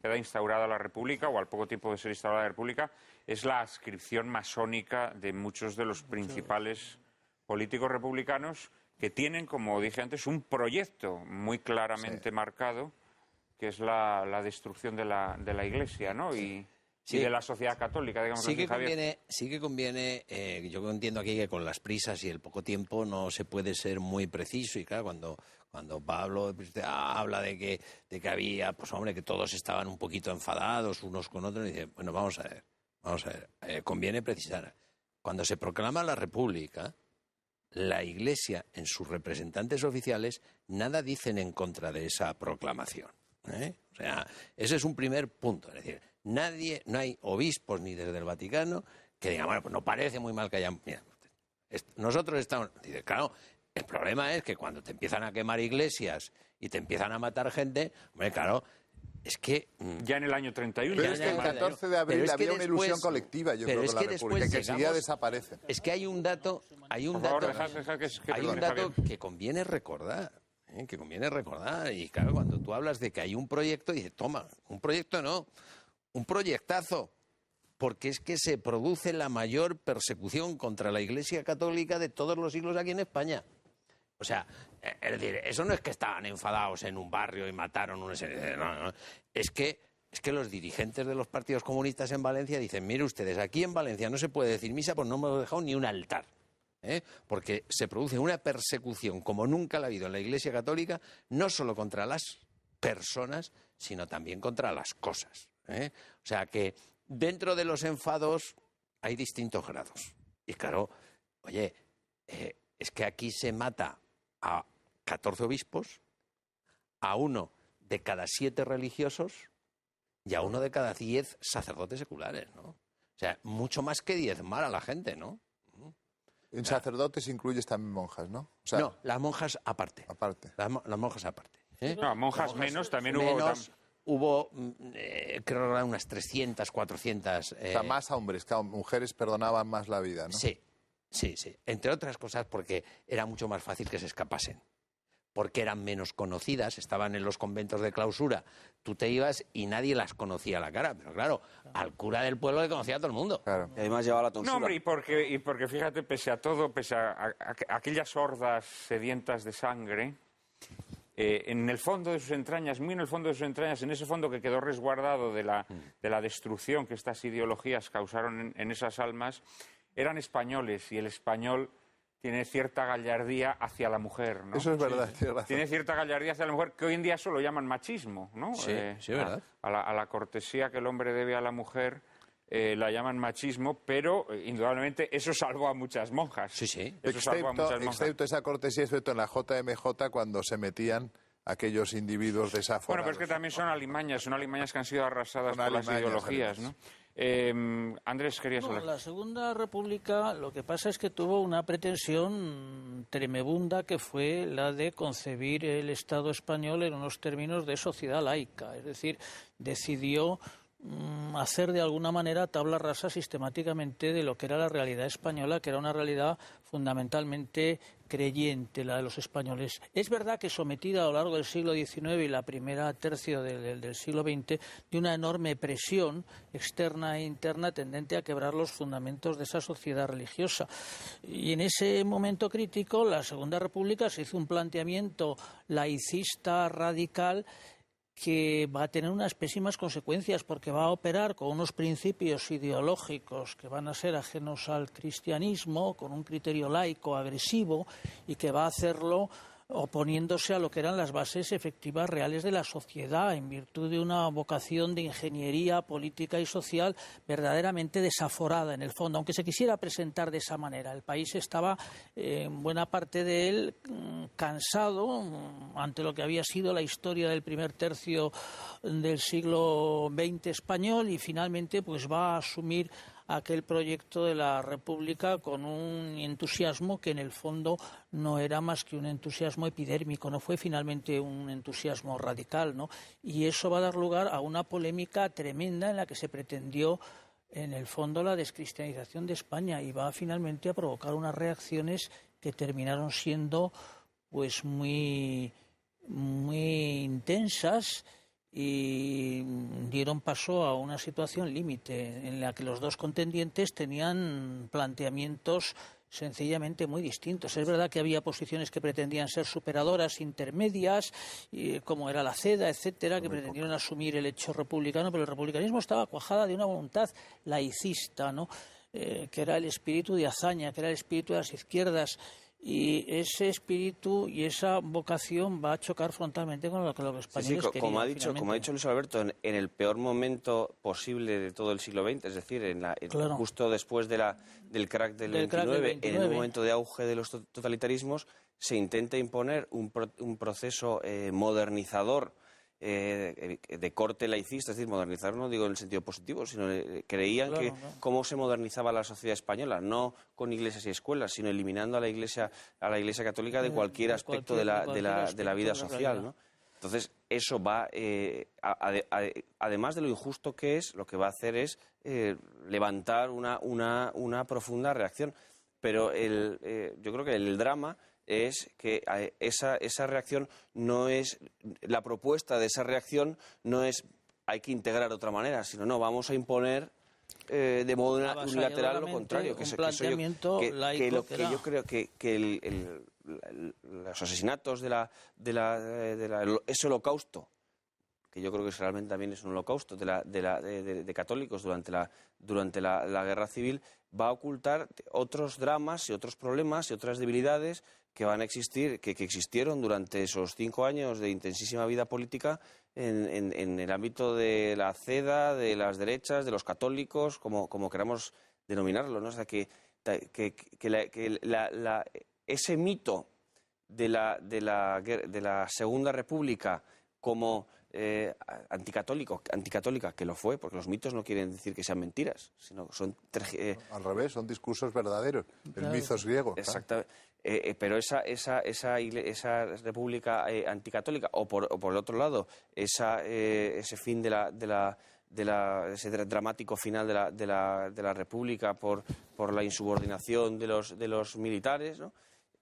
queda instaurada la República, o al poco tiempo de ser instaurada la República, es la adscripción masónica de muchos de los principales políticos republicanos que tienen, como dije antes, un proyecto muy claramente marcado, que es la destrucción de la Iglesia, ¿no? Y de la sociedad católica, digamos así, Javier. Sí que conviene, yo entiendo aquí que con las prisas y el poco tiempo no se puede ser muy preciso, y claro, cuando Pablo habla de que había, pues hombre, que todos estaban un poquito enfadados unos con otros, y dice, bueno, vamos a ver, conviene precisar. Cuando se proclama la República, la Iglesia, en sus representantes oficiales, nada dicen en contra de esa proclamación, ¿eh? O sea, ese es un primer punto, es decir, no hay obispos ni desde el Vaticano que digan, bueno, pues no parece muy mal que hayan... Mira, nosotros estamos... Dice, claro, el problema es que cuando te empiezan a quemar iglesias y te empiezan a matar gente, hombre, claro, es que... Ya en el año 31... Pero es que el 14 de abril había una ilusión colectiva, yo creo, con la República, que enseguida desaparece. Es que hay un dato que conviene recordar. Que conviene recordar, y claro, cuando tú hablas de que hay un proyecto, dices, toma, un proyecto no, un proyectazo, porque es que se produce la mayor persecución contra la Iglesia Católica de todos los siglos aquí en España. O sea, es decir, eso no es que estaban enfadados en un barrio y mataron una serie, no. Es que los dirigentes de los partidos comunistas en Valencia dicen, mire ustedes, aquí en Valencia no se puede decir misa, pues no me hemos dejado ni un altar. Porque se produce una persecución como nunca la ha habido en la Iglesia Católica, no solo contra las personas, sino también contra las cosas. O sea que dentro de los enfados hay distintos grados. Y claro, oye, es que aquí se mata a 14 obispos, a 1 de cada 7 religiosos y a 1 de cada 10 sacerdotes seculares, ¿no? O sea, mucho más que diezmar a la gente, ¿no? En sacerdotes incluyes también monjas, ¿no? O sea, no, las monjas aparte. Las monjas aparte. No, monjas menos, también hubo, creo que eran unas 300, 400... o sea, más hombres, claro, mujeres perdonaban más la vida, ¿no? Sí. Entre otras cosas porque era mucho más fácil que se escapasen. Porque eran menos conocidas, estaban en los conventos de clausura. Tú te ibas y nadie las conocía a la cara. Pero claro, al cura del pueblo le conocía a todo el mundo. Claro. Y además llevaba la tonsura. No, hombre, y porque fíjate, pese a todo, pese a aquellas hordas sedientas de sangre, en el fondo de sus entrañas, muy en el fondo de sus entrañas, en ese fondo que quedó resguardado de la destrucción que estas ideologías causaron en esas almas, eran españoles, y el español tiene cierta gallardía hacia la mujer, ¿no? Eso es verdad, tiene razón. Tiene cierta gallardía hacia la mujer, que hoy en día eso lo llaman machismo, ¿no? Sí, es verdad. A la cortesía que el hombre debe a la mujer la llaman machismo, pero indudablemente eso salvó a muchas monjas. Sí. Eso salvó a muchas monjas. Excepto esa cortesía, excepto en la JMJ, cuando se metían aquellos individuos desaforados. Bueno, pero es que también son alimañas que han sido arrasadas por las ideologías, ¿no? Andrés, querías hablar. La Segunda República lo que pasa es que tuvo una pretensión tremebunda, que fue la de concebir el Estado español en unos términos de sociedad laica. Es decir, decidió hacer de alguna manera tabla rasa sistemáticamente de lo que era la realidad española, que era una realidad fundamentalmente creyente, la de los españoles. Es verdad que sometida a lo largo del siglo XIX y la primera tercio del siglo XX de una enorme presión externa e interna tendente a quebrar los fundamentos de esa sociedad religiosa. Y en ese momento crítico, la Segunda República se hizo un planteamiento laicista radical que va a tener unas pésimas consecuencias porque va a operar con unos principios ideológicos que van a ser ajenos al cristianismo, con un criterio laico agresivo y que va a hacerlo oponiéndose a lo que eran las bases efectivas reales de la sociedad, en virtud de una vocación de ingeniería política y social verdaderamente desaforada en el fondo, aunque se quisiera presentar de esa manera. El país estaba, buena parte de él, cansado ante lo que había sido la historia del primer tercio del siglo XX español y finalmente pues va a asumir aquel proyecto de la República con un entusiasmo que en el fondo no era más que un entusiasmo epidérmico, no fue finalmente un entusiasmo radical, ¿no? Y eso va a dar lugar a una polémica tremenda en la que se pretendió en el fondo la descristianización de España y va finalmente a provocar unas reacciones que terminaron siendo pues muy intensas y dieron paso a una situación límite en la que los dos contendientes tenían planteamientos sencillamente muy distintos. Es verdad que había posiciones que pretendían ser superadoras, intermedias, como era la CEDA, etcétera, que pretendieron asumir el hecho republicano, pero el republicanismo estaba cuajada de una voluntad laicista, ¿no? Que era el espíritu de hazaña, que era el espíritu de las izquierdas. Y ese espíritu y esa vocación va a chocar frontalmente con lo que los españoles querían. Como ha dicho Luis Alberto, en el peor momento posible de todo el siglo XX, es decir, Claro. justo después del crack del 29, en el momento de auge de los totalitarismos, se intenta imponer un proceso modernizador de corte laicista, es decir, modernizar no digo en el sentido positivo, sino creían que cómo se modernizaba la sociedad española, no con iglesias y escuelas, sino eliminando a la Iglesia católica de cualquier aspecto de la vida social, ¿no? Entonces, eso va, además de lo injusto que es, lo que va a hacer es levantar una profunda reacción. Pero yo creo que el drama es que esa reacción no es, la propuesta de esa reacción no es hay que integrar de otra manera, sino no, vamos a imponer de modo unilateral lo contrario, que yo creo que los asesinatos ese holocausto, que yo creo que realmente también es un holocausto de católicos durante la guerra civil, va a ocultar otros dramas y otros problemas y otras debilidades que van a existir, que existieron durante esos 5 años de intensísima vida política en el ámbito de la CEDA, de las derechas, de los católicos, como queramos denominarlo, ¿no? O sea, ese mito de la Segunda República como anticatólica, que lo fue, porque los mitos no quieren decir que sean mentiras, sino son... al revés, son discursos verdaderos, el mitos griego. Exactamente. Pero esa república anticatólica, o por el otro lado, ese fin ese dramático final de la república por la insubordinación de los militares, ¿no?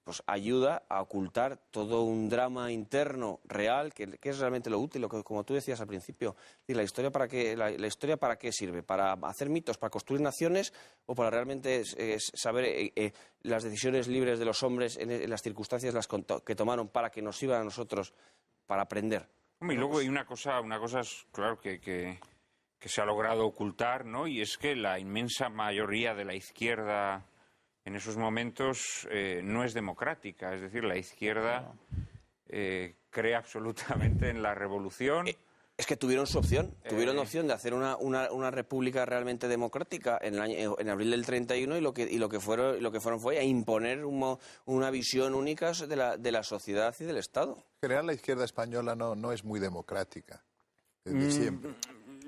Pues ayuda a ocultar todo un drama interno real, que es realmente lo útil, como tú decías al principio. ¿La historia para qué sirve? ¿Para hacer mitos, para construir naciones o para realmente saber las decisiones libres de los hombres en las circunstancias que tomaron para que nos sirvan a nosotros para aprender? Y luego hay una cosa es claro que se ha logrado ocultar, ¿no? Y es que la inmensa mayoría de la izquierda en esos momentos no es democrática, es decir, la izquierda cree absolutamente en la revolución. Es que tuvieron su opción, opción de hacer una república realmente democrática en abril del 31 y lo que fueron fue a imponer una visión única de la sociedad y del Estado. En general, la izquierda española no es muy democrática, desde siempre.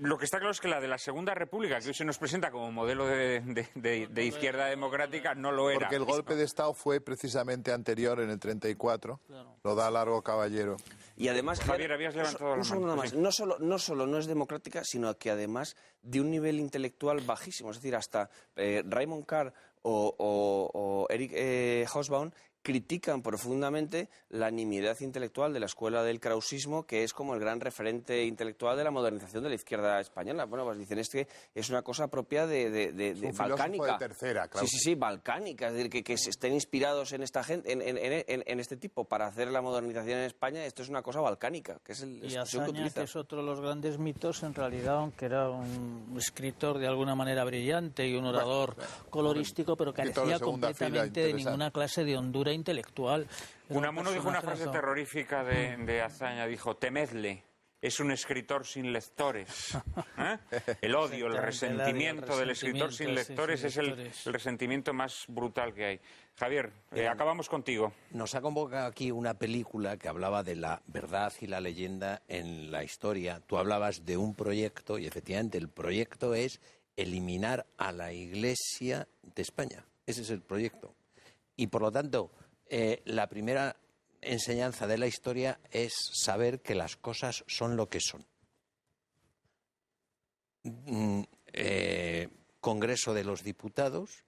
Lo que está claro es que la de la Segunda República, que hoy se nos presenta como modelo de izquierda democrática, no lo era. Porque el golpe de Estado fue precisamente anterior, en el 34, lo da Largo Caballero. Y además, Javier, habías levantado la mano. Más. No solo no es democrática, sino que además de un nivel intelectual bajísimo. Es decir, hasta Raymond Carr o Eric Hobsbawm critican profundamente la nimiedad intelectual de la escuela del krausismo, que es como el gran referente intelectual de la modernización de la izquierda española. Bueno, pues dicen es que es una cosa propia de un balcánica. filósofo de tercera, Krauss. Sí, balcánica. Es decir, que se estén inspirados en esta gente, en este tipo para hacer la modernización en España. Esto es una cosa balcánica, que es la expresión que Azaña, utiliza. que es otro de los grandes mitos, en realidad, aunque era un escritor de alguna manera brillante y un orador colorístico, pero carecía completamente de ninguna clase de hondura intelectual. Unamuno dijo una frase terrorífica de Azaña, dijo: temedle, es un escritor sin lectores. ¿Eh? El odio, el resentimiento del escritor sin lectores es el resentimiento más brutal que hay. Javier, acabamos contigo. Nos ha convocado aquí una película que hablaba de la verdad y la leyenda en la historia. Tú hablabas de un proyecto y efectivamente el proyecto es eliminar a la Iglesia de España. Ese es el proyecto. Y por lo tanto, la primera enseñanza de la historia es saber que las cosas son lo que son. Congreso de los Diputados,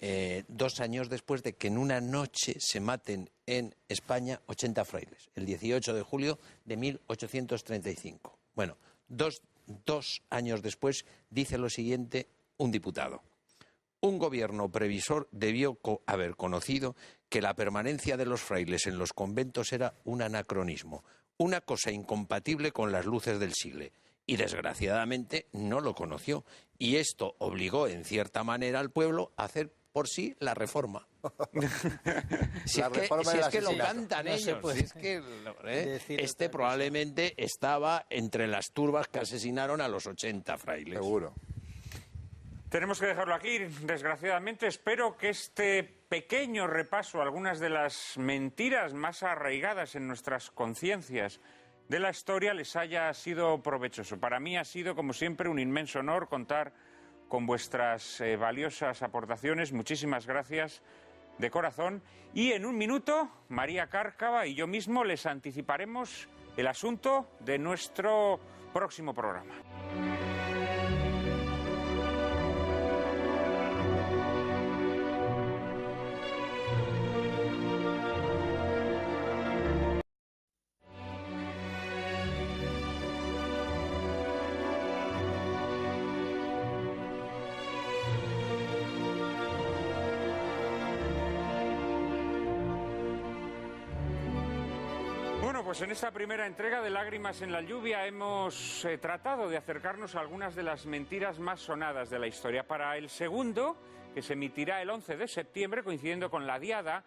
2 años después de que en una noche se maten en España 80 frailes, el 18 de julio de 1835. Bueno, dos años después dice lo siguiente un diputado: un gobierno previsor debió haber conocido que la permanencia de los frailes en los conventos era un anacronismo, una cosa incompatible con las luces del siglo. Y desgraciadamente no lo conoció. Y esto obligó en cierta manera al pueblo a hacer por sí la reforma. Si es que lo cantan ellos. Es que, este probablemente estaba entre las turbas que asesinaron a los 80 frailes. Seguro. Tenemos que dejarlo aquí, desgraciadamente. Espero que este pequeño repaso a algunas de las mentiras más arraigadas en nuestras conciencias de la historia les haya sido provechoso. Para mí ha sido, como siempre, un inmenso honor contar con vuestras valiosas aportaciones. Muchísimas gracias de corazón. Y en un minuto, María Cárcava y yo mismo les anticiparemos el asunto de nuestro próximo programa. Pues en esta primera entrega de Lágrimas en la lluvia hemos tratado de acercarnos a algunas de las mentiras más sonadas de la historia. Para el segundo, que se emitirá el 11 de septiembre, coincidiendo con la Diada,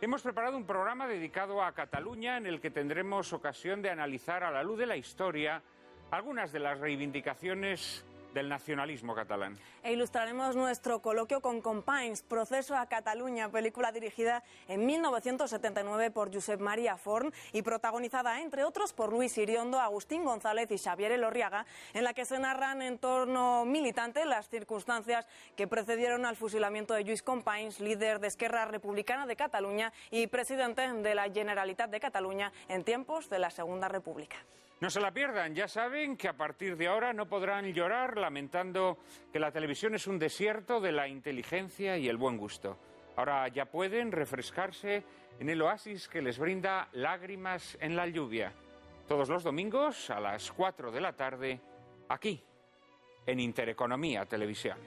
hemos preparado un programa dedicado a Cataluña en el que tendremos ocasión de analizar a la luz de la historia algunas de las reivindicaciones del nacionalismo catalán. E ilustraremos nuestro coloquio con Companys, Proceso a Cataluña, película dirigida en 1979 por Josep Maria Forn y protagonizada, entre otros, por Luis Iriondo, Agustín González y Xavier Elorriaga, en la que se narran en torno militante las circunstancias que precedieron al fusilamiento de Lluís Companys, líder de Esquerra Republicana de Cataluña y presidente de la Generalitat de Cataluña en tiempos de la Segunda República. No se la pierdan, ya saben que a partir de ahora no podrán llorar lamentando que la televisión es un desierto de la inteligencia y el buen gusto. Ahora ya pueden refrescarse en el oasis que les brinda Lágrimas en la lluvia. Todos los domingos a las 4 de la tarde, aquí, en Intereconomía Televisión.